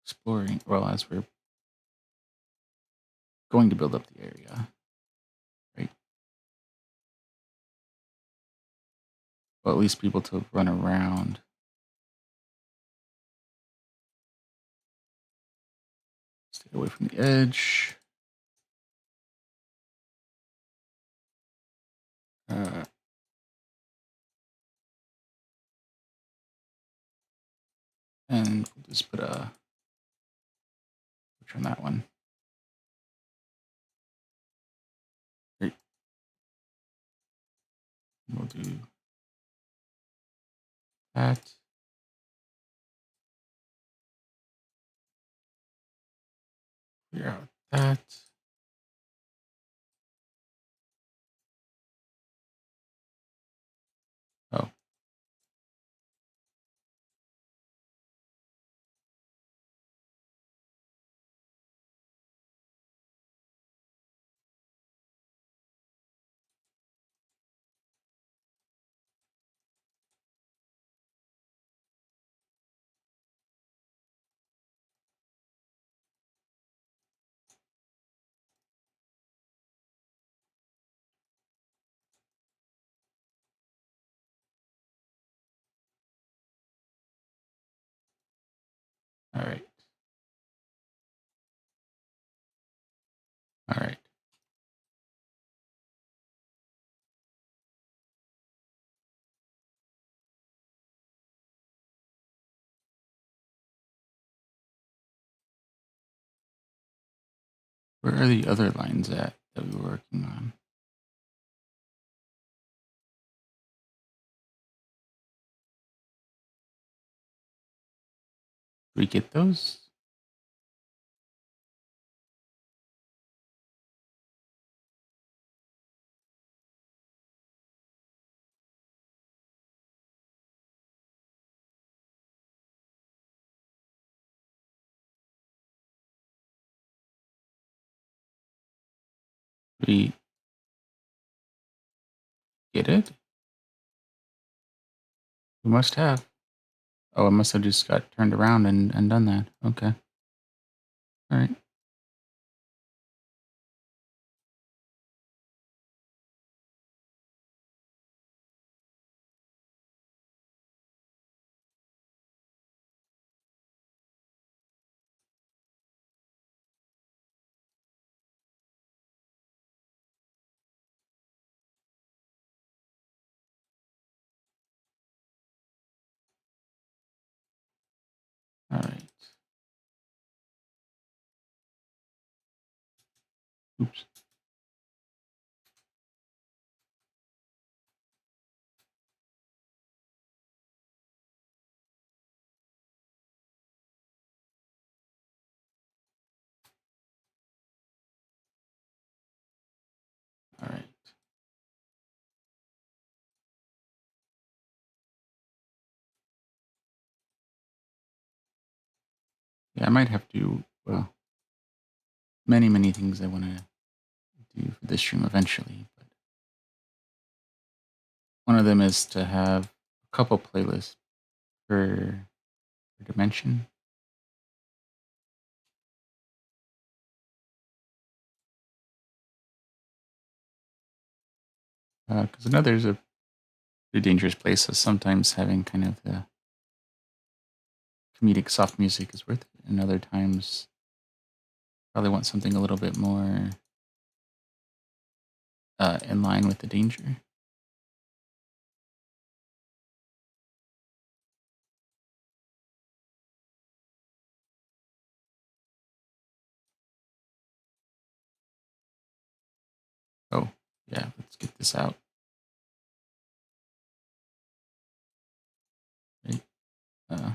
exploring, well, as we're going to build up the area, right? Well, at least be able to run around. Stay away from the edge. Uh, and we'll just put a picture on that one. Great. We'll do that. Clear out that. Oh, all right. All right. Where are the other lines at that we were working on? Did we get those? We get it? We must have. Oh, I must have just got turned around and done that. Okay. All right. All right. Oops. All right. Yeah, I might have to. Well, many things I want to do for this stream eventually, but one of them is to have a couple playlists per dimension. Because I know there's a pretty dangerous place, so sometimes having kind of the comedic soft music is worth it, and other times probably want something a little bit more in line with the danger. Oh, yeah, let's get this out. Right? Uh,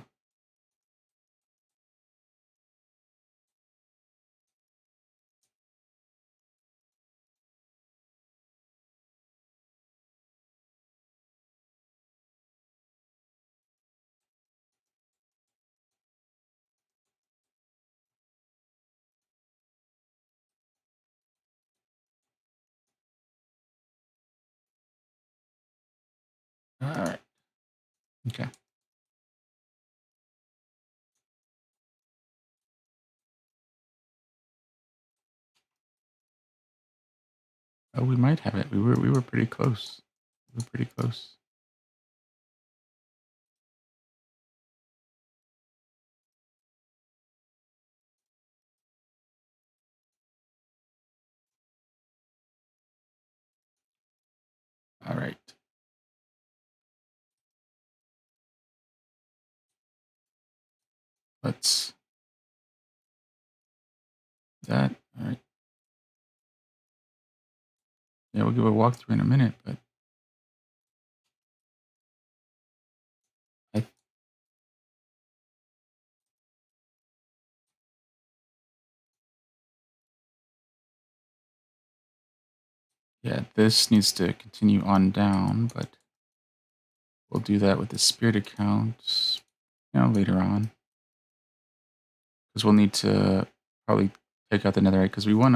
all right. Okay. Oh, we might have it. We were pretty close. We were pretty close. All right. Let's that. All right. Yeah, we'll give a walkthrough in a minute, but I, yeah, this needs to continue on down, but we'll do that with the spirit accounts, later on, because we'll need to probably take out the netherite because we want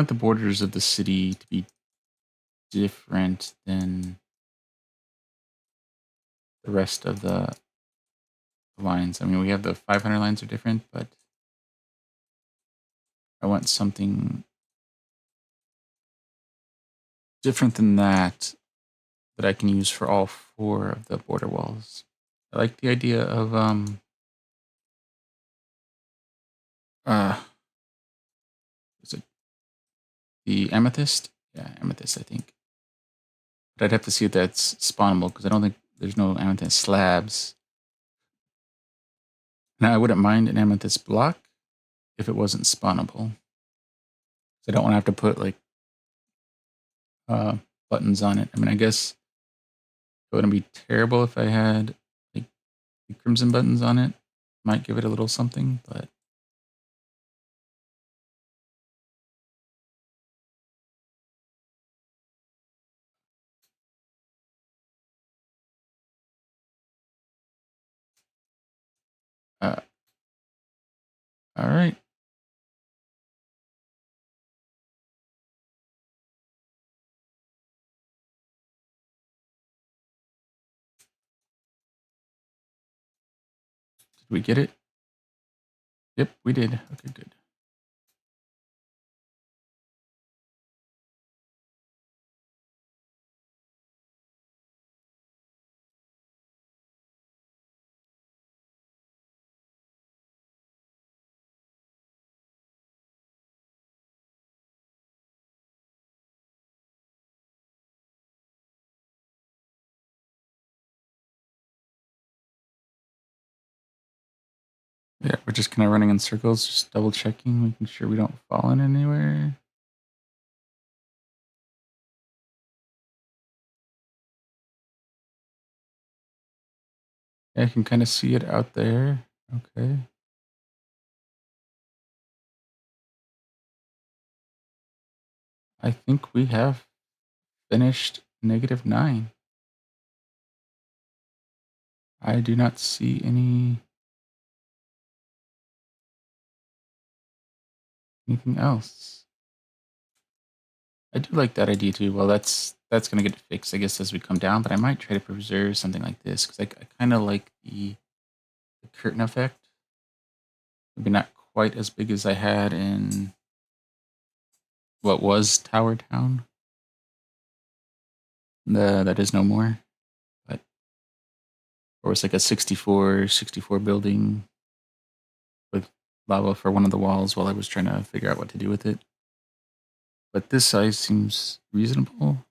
the borders of the city to be different than the rest of the lines. I mean, we have the 500 lines are different, but I want something different than that that I can use for all four of the border walls. I like the idea of uh is it the amethyst? Yeah, amethyst, I think. But I'd have to see if that's spawnable because I don't think there's no amethyst slabs. Now I wouldn't mind an amethyst block if it wasn't spawnable. I don't want to have to put like uh buttons on it. I mean, I guess it wouldn't be terrible if I had like the crimson buttons on it. Might give it a little something, but uh, all right. we get it? Yep, we did. Okay, good. Yeah, we're just kind of running in circles, just double checking, making sure we don't fall in anywhere. Yeah, I can kind of see it out there. Okay. I think we have finished -9. I do not see anything else. I do like that idea too. Well, that's gonna get fixed, I guess, as we come down. But I might try to preserve something like this because I kind of like the curtain effect. Maybe not quite as big as I had in what was Tower Town. That is no more. But or it's like a 64 building with lava for one of the walls while I was trying to figure out what to do with it. But this size seems reasonable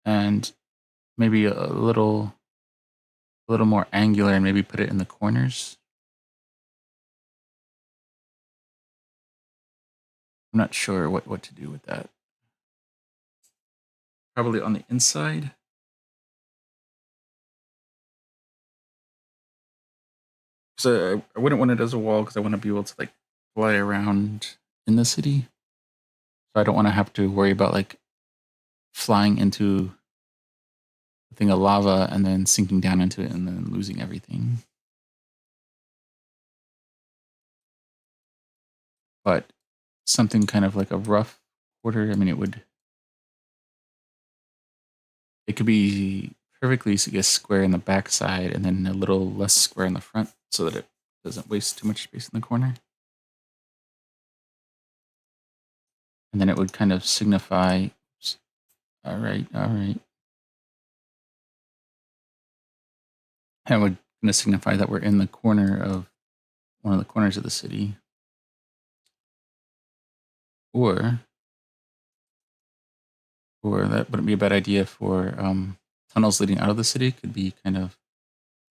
and maybe a little more angular and maybe put it in the corners. I'm not sure what to do with that. Probably on the inside. So I wouldn't want it as a wall because I want to be able to like fly around in the city. So I don't want to have to worry about like flying into a thing of lava and then sinking down into it and then losing everything. But something kind of like a rough quarter. I mean, it could be perfectly, I guess, square in the back side and then a little less square in the front so that it doesn't waste too much space in the corner. And then it would kind of signify, all right, all right. And it would kind of signify that we're in the corner of one of the corners of the city. Or that wouldn't be a bad idea for tunnels leading out of the city could be kind of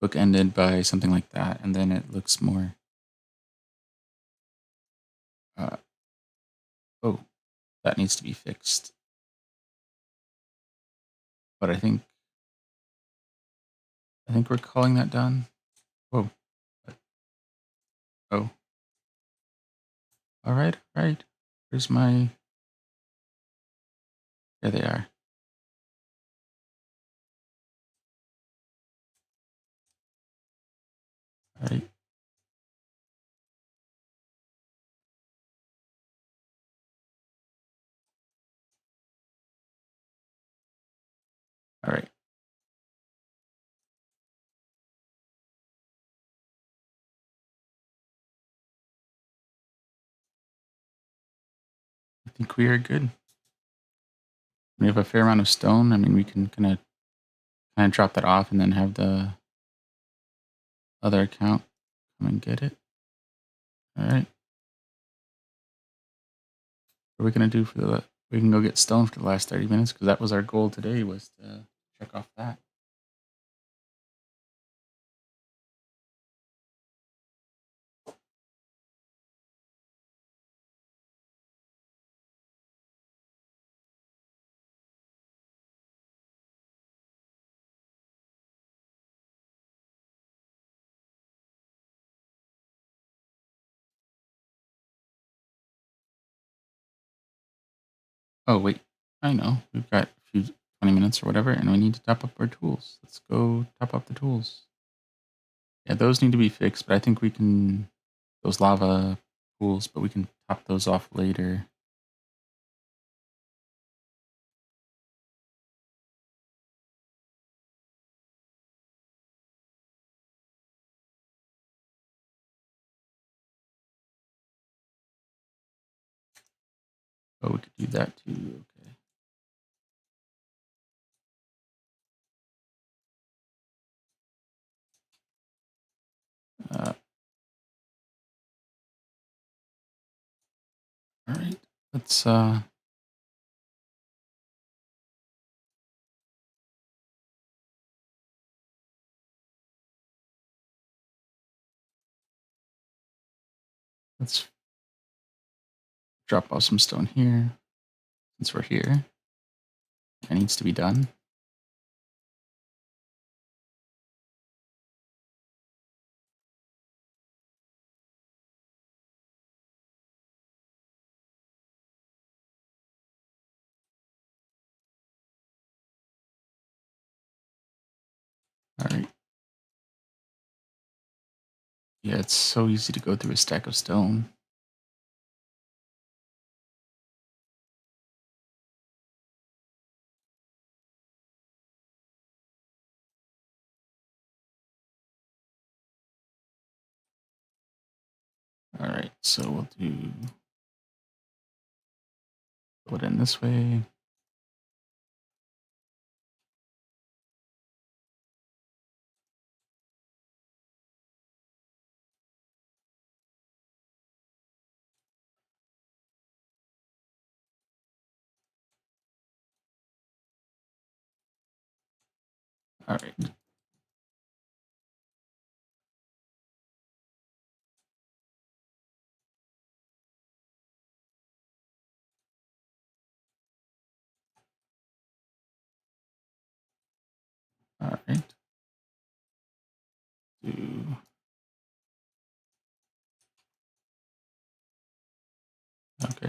bookended by something like that. And then it looks more, uh, oh, that needs to be fixed. But I think we're calling that done. Whoa. Oh, all right, all right. Where's my, there they are. All right, all right. I think we are good. We have a fair amount of stone. I mean, we can kind of drop that off and then have the other account come and get it. All right. What are we gonna do for we can go get stone for the last 30 minutes because that was our goal today was to check off that. Oh wait, I know. We've got a few 20 minutes or whatever, and we need to top up our tools. Let's go top up the tools. Yeah, those need to be fixed, but I think we can those lava pools, but we can top those off later. Oh, we could do that too. Okay. Uh, all right. Let's drop off some stone here since we're here. It needs to be done. All right. Yeah, it's so easy to go through a stack of stone. All right, so we'll go it in this way. All right. All right. Do okay.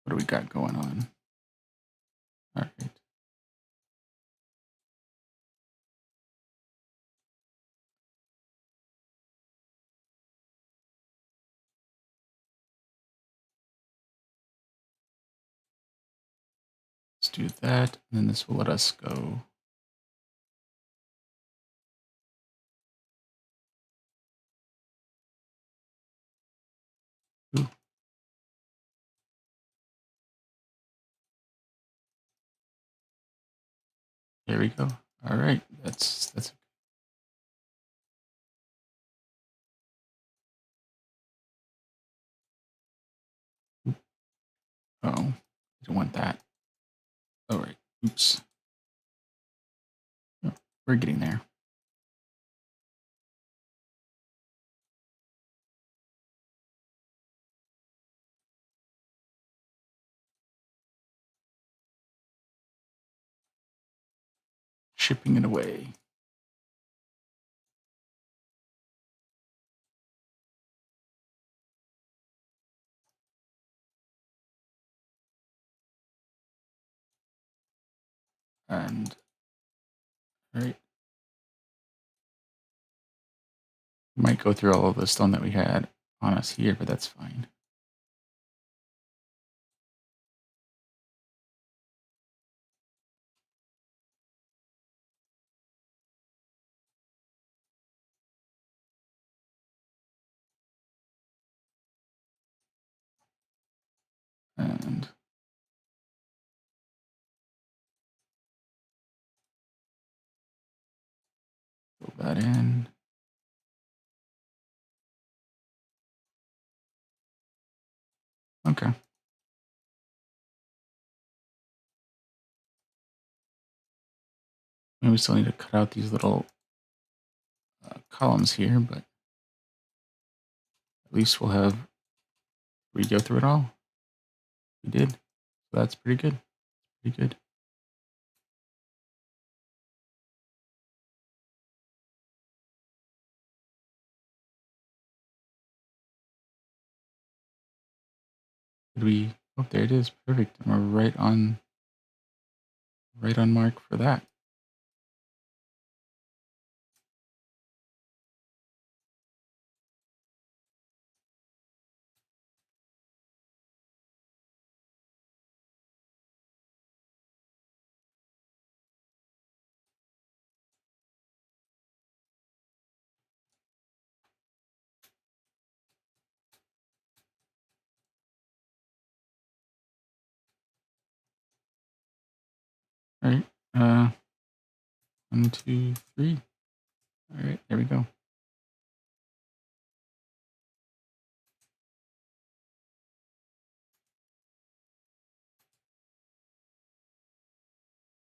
What do we got going on? All right. Let's do that, and then this will let us go. Ooh, there we go. All right. That's. Oh, don't want that. All right. Oops. Oh, we're getting there. Shipping it away. And all right. We might go through all of the stone that we had on us here, but that's fine. And fill that in. Okay. And we still need to cut out these little columns here, but at least we'll have. We go through it all. We did. So that's pretty good. Pretty good. Did we? Oh, there it is. Perfect. And we're right on mark for that. All right. 1, 2, 3. All right, there we go.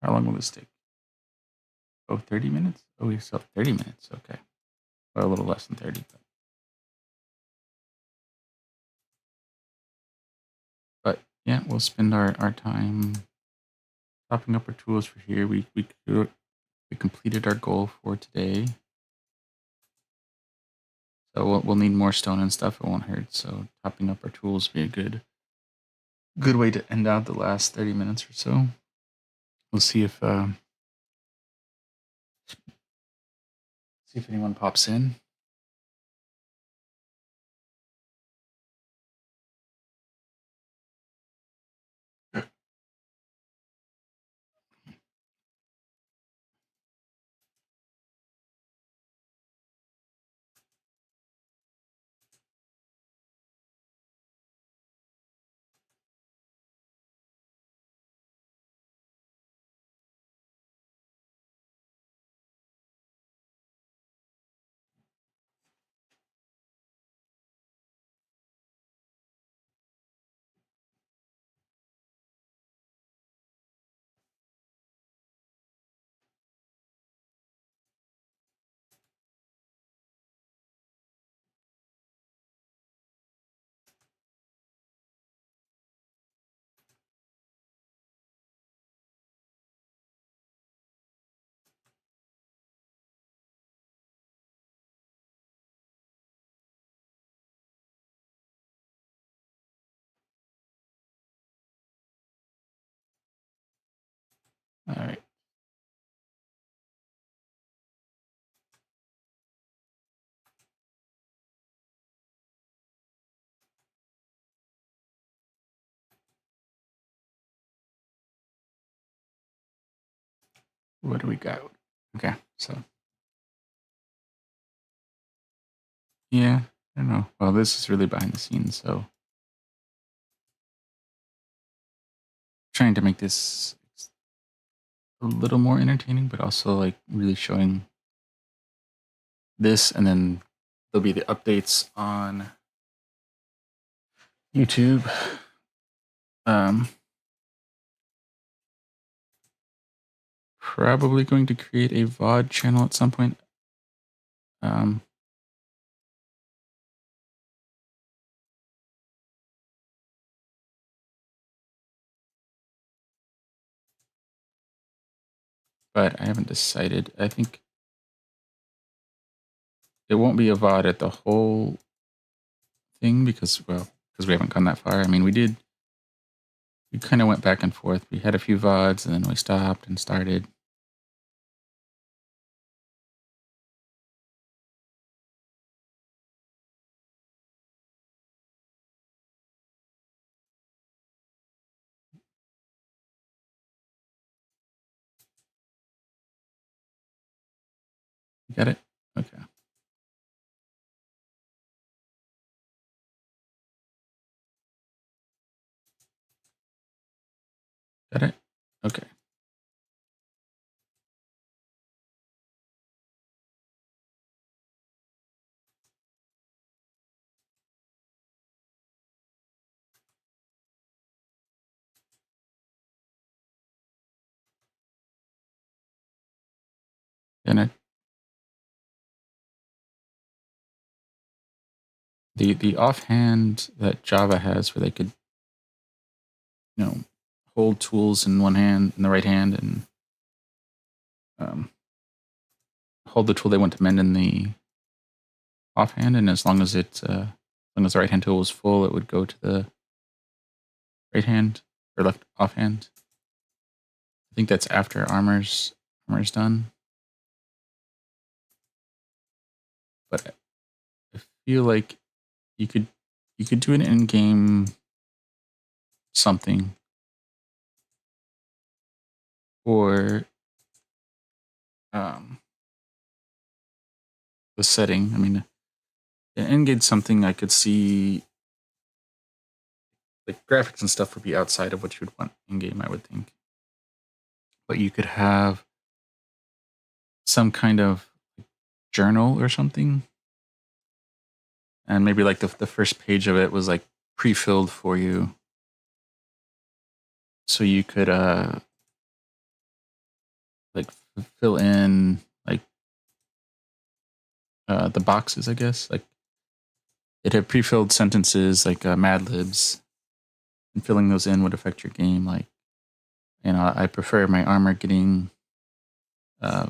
How long will this take? Oh, 30 minutes? Oh, we still have 30 minutes. Okay. Well, a little less than 30. But yeah, we'll spend our time topping up our tools for here. We completed our goal for today. So we'll need more stone and stuff. It won't hurt. So topping up our tools will be a good way to end out the last 30 minutes or so. We'll see if anyone pops in. All right. What do we got? Okay, so yeah, I don't know. Well, this is really behind the scenes, so trying to make this a little more entertaining, but also like really showing this, and then there'll be the updates on YouTube. Probably going to create a VOD channel at some point. But I haven't decided. I think it won't be a VOD at the whole thing because we haven't gone that far. I mean, we kind of went back and forth. We had a few VODs and then we stopped and started. You got it? Okay. Got it? Okay. And the offhand that Java has where they could, hold tools in one hand, in the right hand, and hold the tool they want to mend in the offhand, and as long as the right hand tool was full, it would go to the right hand or left offhand. I think that's after armor's done. But I feel like you could do an in-game something, or the setting. I mean, an in-game something I could see, like graphics and stuff would be outside of what you would want in-game, I would think. but you could have some kind of journal or something, and maybe like the first page of it was like pre-filled for you, so you could like fill in like the boxes, I guess. Like it had pre-filled sentences like Mad Libs, and filling those in would affect your game. Like, I prefer my armor getting uh,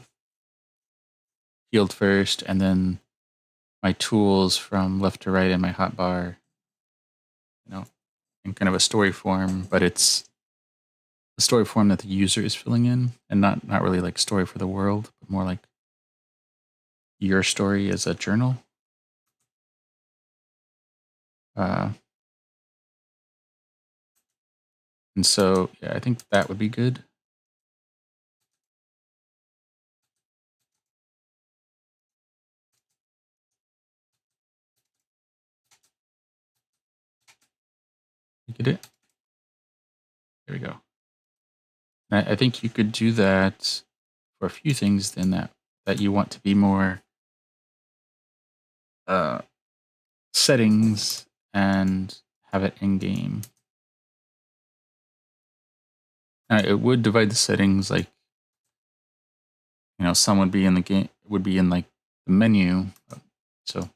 healed first, and then my tools from left to right in my hotbar. You know, in kind of a story form, but it's a story form that the user is filling in, and not really like story for the world, but more like your story as a journal. Uh, and so, yeah, I think that would be good. You get it? There we go. And I think you could do that for a few things then that you want to be more uh, settings and have it in game. It would divide the settings like, some would be in the game, would be in like the menu. So,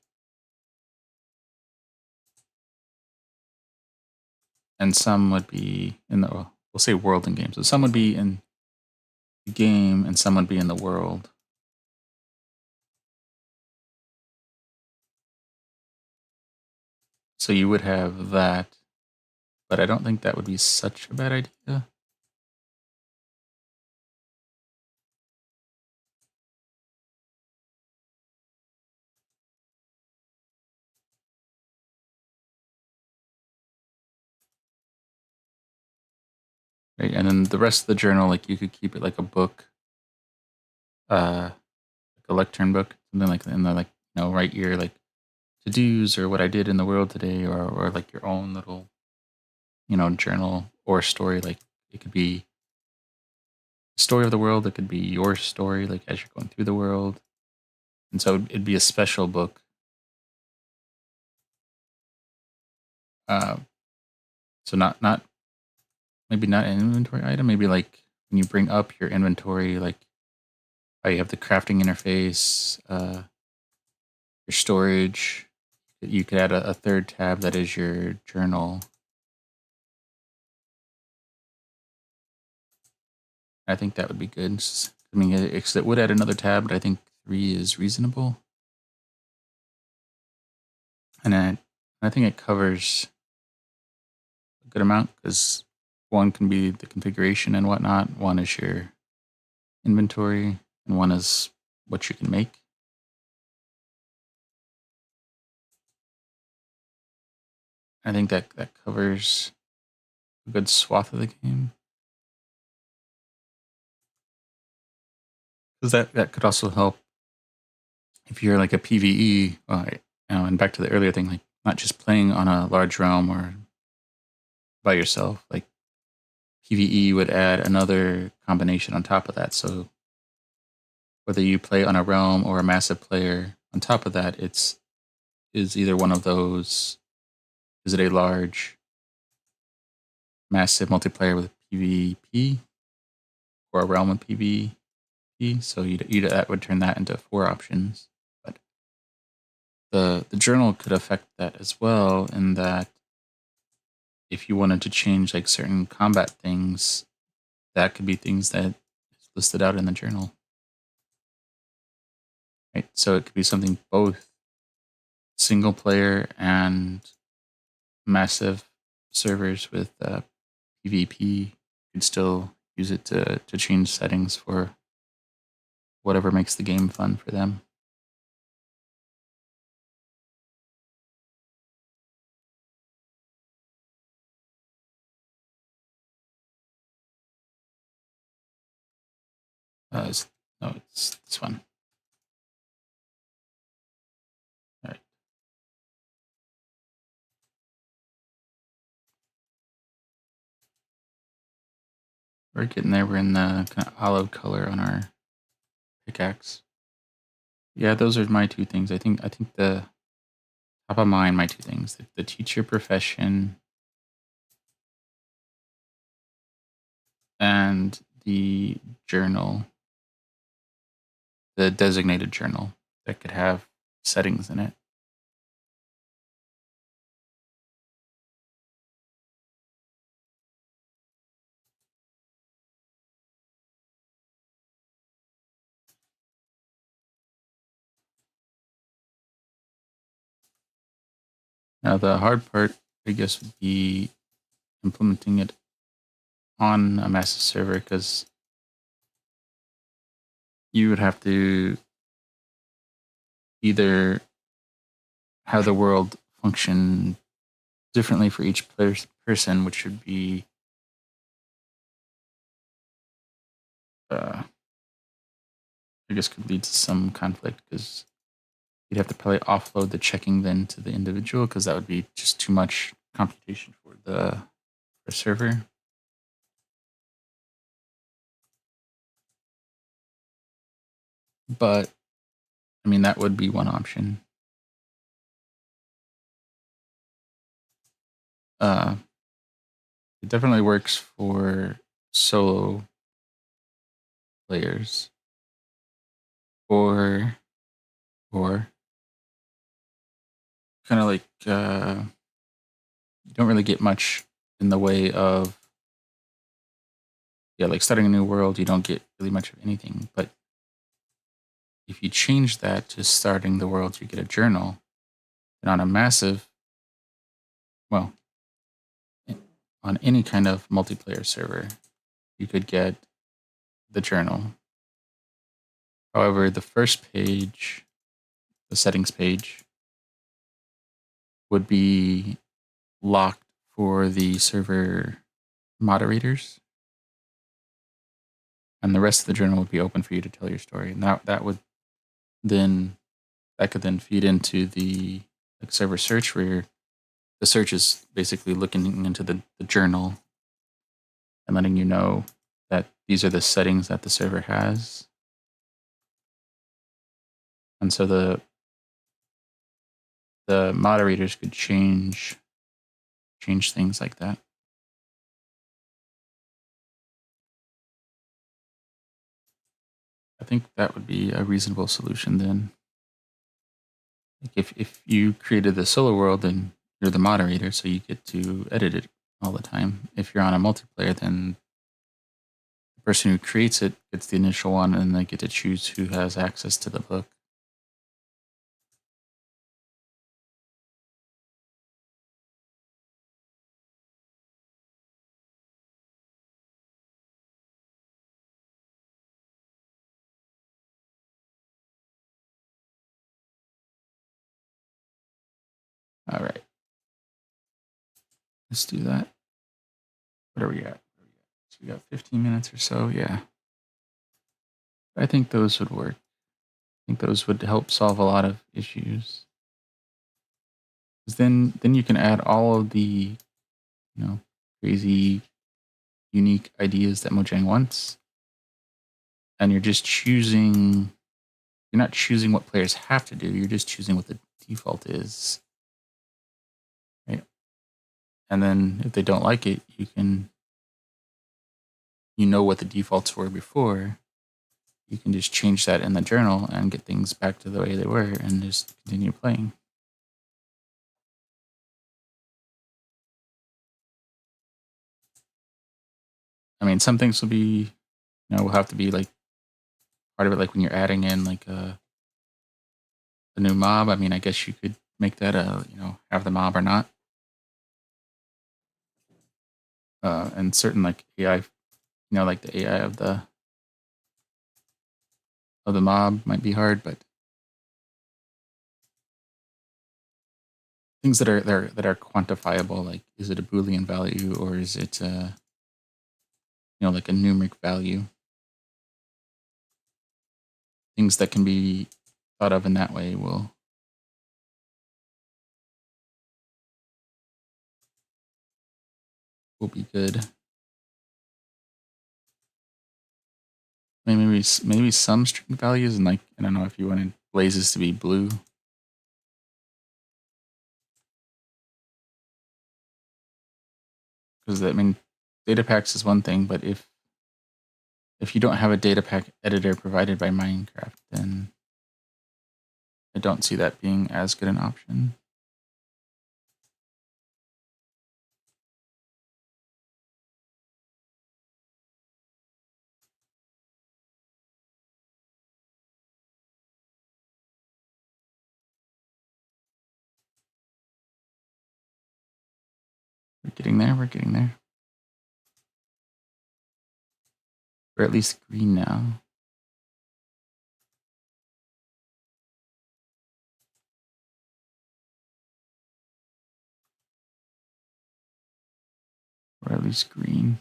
and some would be in the, we'll say world and game. So some would be in the game and some would be in the world. So you would have that, but I don't think that would be such a bad idea. Right? And then the rest of the journal, like you could keep it like a book, like a lectern book, something like that, and then like, write your like to dos or what I did in the world today, or like your own little, journal or story. Like it could be the story of the world, it could be your story, like as you're going through the world. And so it'd be a special book. Uh, so not maybe not an inventory item, maybe like when you bring up your inventory, like how you have the crafting interface, your storage. You could add a third tab that is your journal. I think that would be good. I mean, it would add another tab, but I think 3 is reasonable. And I think it covers a good amount because one can be the configuration and whatnot. One is your inventory, and one is what you can make. I think that covers a good swath of the game. Because that could also help if you're like a PVE, and back to the earlier thing, like not just playing on a large realm or by yourself, like PVE would add another combination on top of that. So whether you play on a realm or a massive player, on top of that, is either one of those. Is it a large, massive multiplayer with PvP or a realm with PvP? So that would turn that into 4 options. But the journal could affect that as well, in that if you wanted to change like certain combat things, that could be things that is listed out in the journal. Right? So it could be something both single player and massive servers with PvP. You could still use it to change settings for whatever makes the game fun for them. No, it's this one. All right. We're getting there. We're in the kind of olive color on our pickaxe. Yeah, those are my two things. I think the top of mind, my two things: the teacher profession and the journal, the designated journal that could have settings in it. Now, the hard part, I guess, would be implementing it on a massive server because you would have to either have the world function differently for each person, which would be I guess could lead to some conflict because you'd have to probably offload the checking then to the individual because that would be just too much computation for the server. But I mean, that would be one option. It definitely works for solo players or kind of like you don't really get much in the way of like starting a new world. You don't get really much of anything. But if you change that to starting the world, you get a journal. And on a massive, well, on any kind of multiplayer server, you could get the journal. However, the first page, the settings page, would be locked for the server moderators, and the rest of the journal would be open for you to tell your story. And that could then feed into the server search, where the search is basically looking into the journal and letting you know that these are the settings that the server has. And so the moderators could change things like that. I think that would be a reasonable solution then. Like if you created the solo world, then you're the moderator, so you get to edit it all the time. If you're on a multiplayer, then the person who creates it gets the initial one, and they get to choose who has access to the book. All right, let's do that. What are we at? So we got 15 minutes or so. Yeah, I think those would work. I think those would help solve a lot of issues. 'Cause then you can add all of the crazy, unique ideas that Mojang wants, and you're just choosing. You're not choosing what players have to do. You're just choosing what the default is, right? And then if they don't like it, you know what the defaults were before. You can just change that in the journal and get things back to the way they were, and just continue playing. I mean, some things will have to be like part of it, like when you're adding in like a new mob. I mean, I guess you could make that have the mob or not. And certain like AI, like the AI of the mob might be hard, but things that are quantifiable, like is it a Boolean value or is it like a numeric value? Things that can be thought of in that way will be good. maybe some string values, and like I don't know if you wanted blazes to be blue. Because I mean, data packs is one thing, but if you don't have a data pack editor provided by Minecraft, then I don't see that being as good an option. We're getting there. We're getting there. We're at least green now. We're at least green.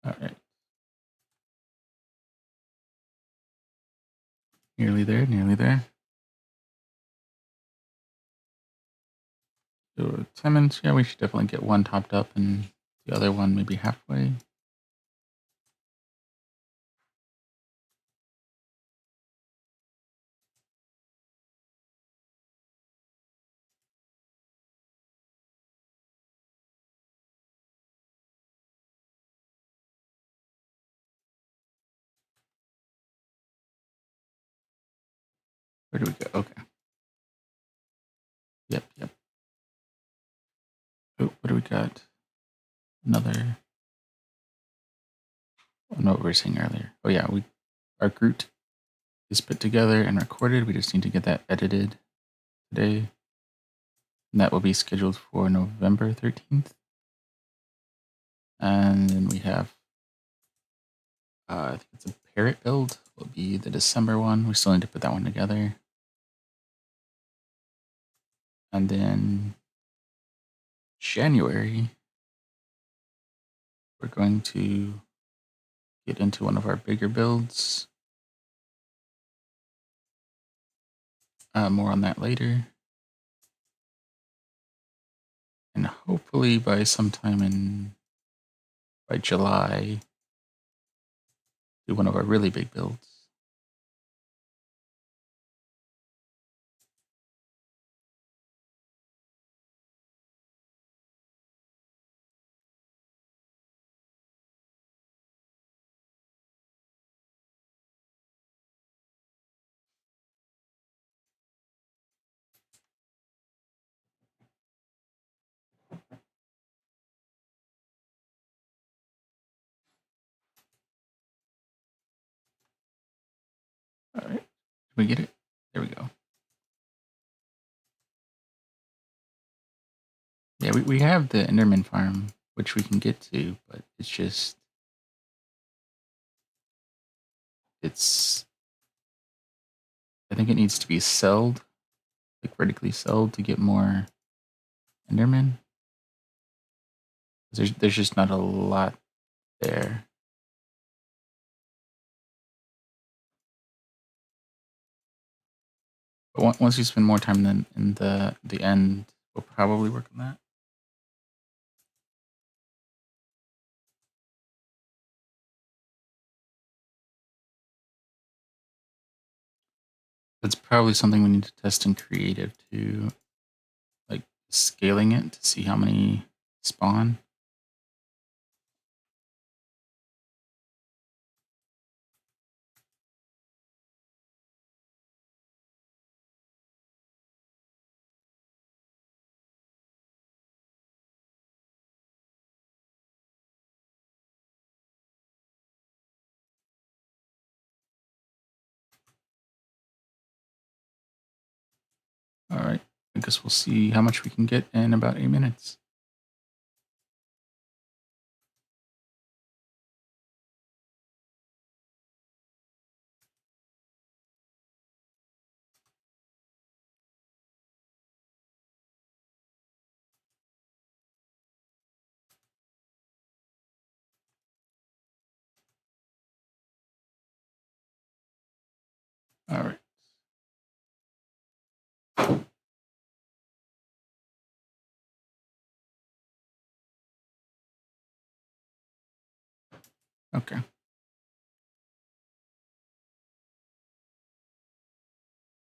All right. Nearly there, nearly there. So 10 minutes, yeah, we should definitely get one topped up and the other one maybe halfway. Where do we go? Okay. Yep, yep. Oh, what do we got? Another. I know what we were saying earlier. Oh yeah, our Groot is put together and recorded. We just need to get that edited today. And that will be scheduled for November 13th. And then we have, I think it's a parrot build, will be the December one. We still need to put that one together. And then January, we're going to get into one of our bigger builds. More on that later. And hopefully by sometime by July, do one of our really big builds. All right, did we get it? There we go. Yeah, we have the Enderman farm, which we can get to, but it's just, I think it needs to be celled, like vertically celled to get more Enderman. There's just not a lot there. But once you spend more time than in the end, we'll probably work on that. That's probably something we need to test in creative too, like scaling it to see how many spawn. All right, I guess we'll see how much we can get in about 8 minutes. All right. Okay.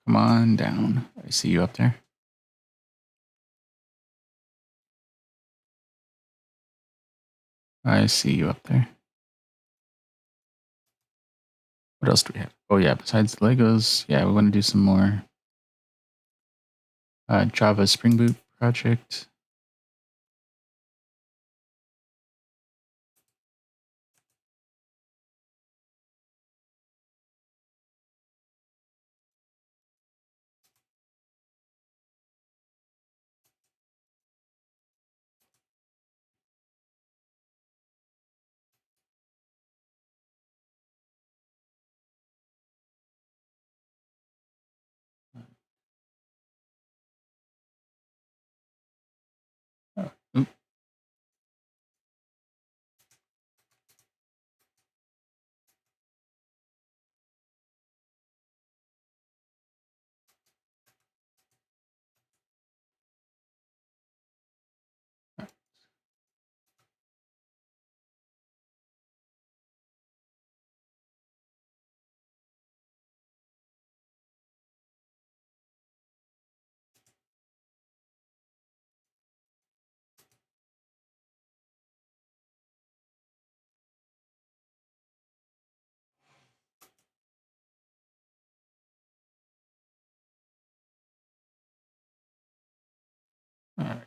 Come on down. I see you up there. I see you up there. What else do we have? Oh yeah, besides the Legos, yeah, we want to do some more Java Spring Boot project. Oop. All right.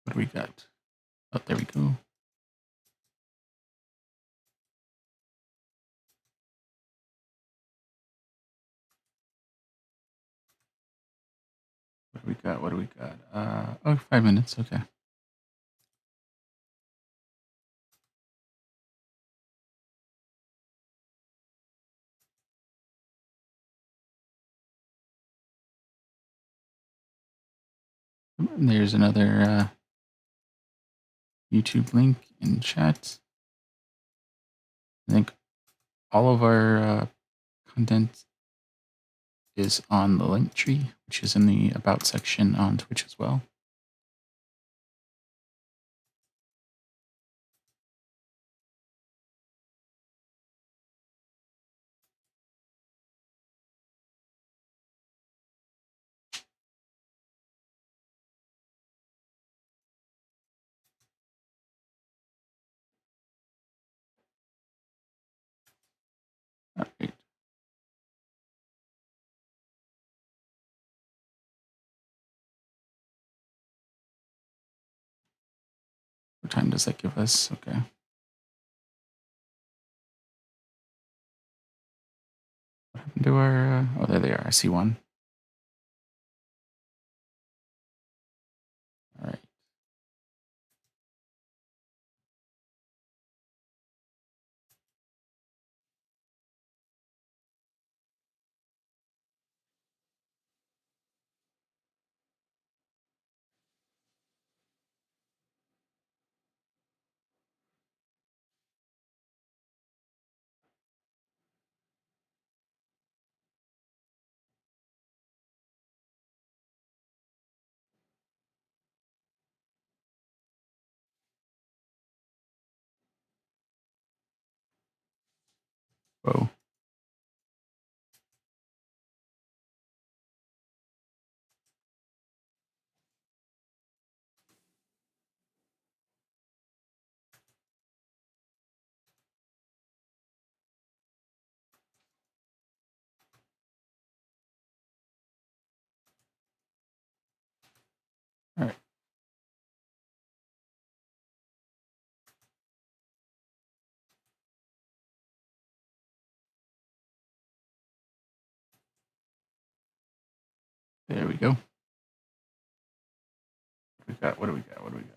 What do we got? Oh, there we go. What do we got? What do we got? Oh, 5 minutes. Okay. There's another YouTube link in chat. I think all of our content is on the link tree, which is in the About section on Twitch as well. All right. What time does that give us? Okay. What happened to our? Oh, there they are. I see one. All right. Whoa. All right. There we go. What do we got? What do we got? What do we got?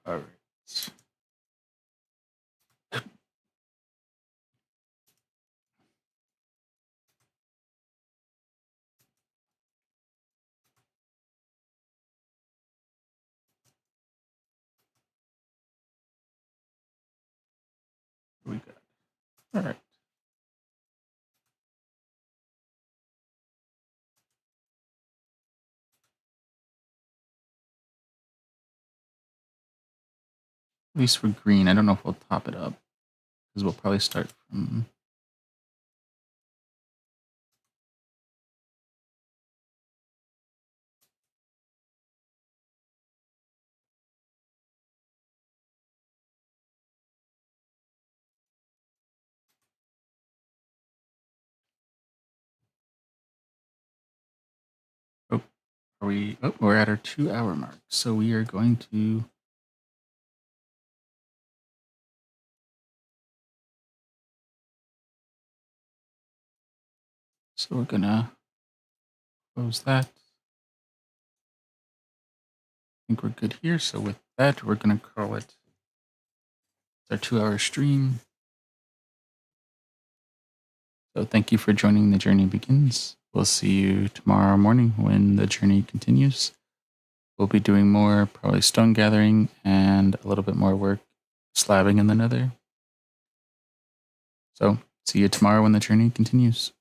All right. What do we got? All right. At least for green. I don't know if we'll top it up because we'll probably start from. Oh, are we? Oh, we're at our 2-hour mark. So we are going to. So we're gonna close that. I think we're good here. So with that, we're gonna call it our 2-hour stream. So thank you for joining The Journey Begins. We'll see you tomorrow morning when the journey continues. We'll be doing more, probably stone gathering and a little bit more work slabbing in the nether. So see you tomorrow when the journey continues.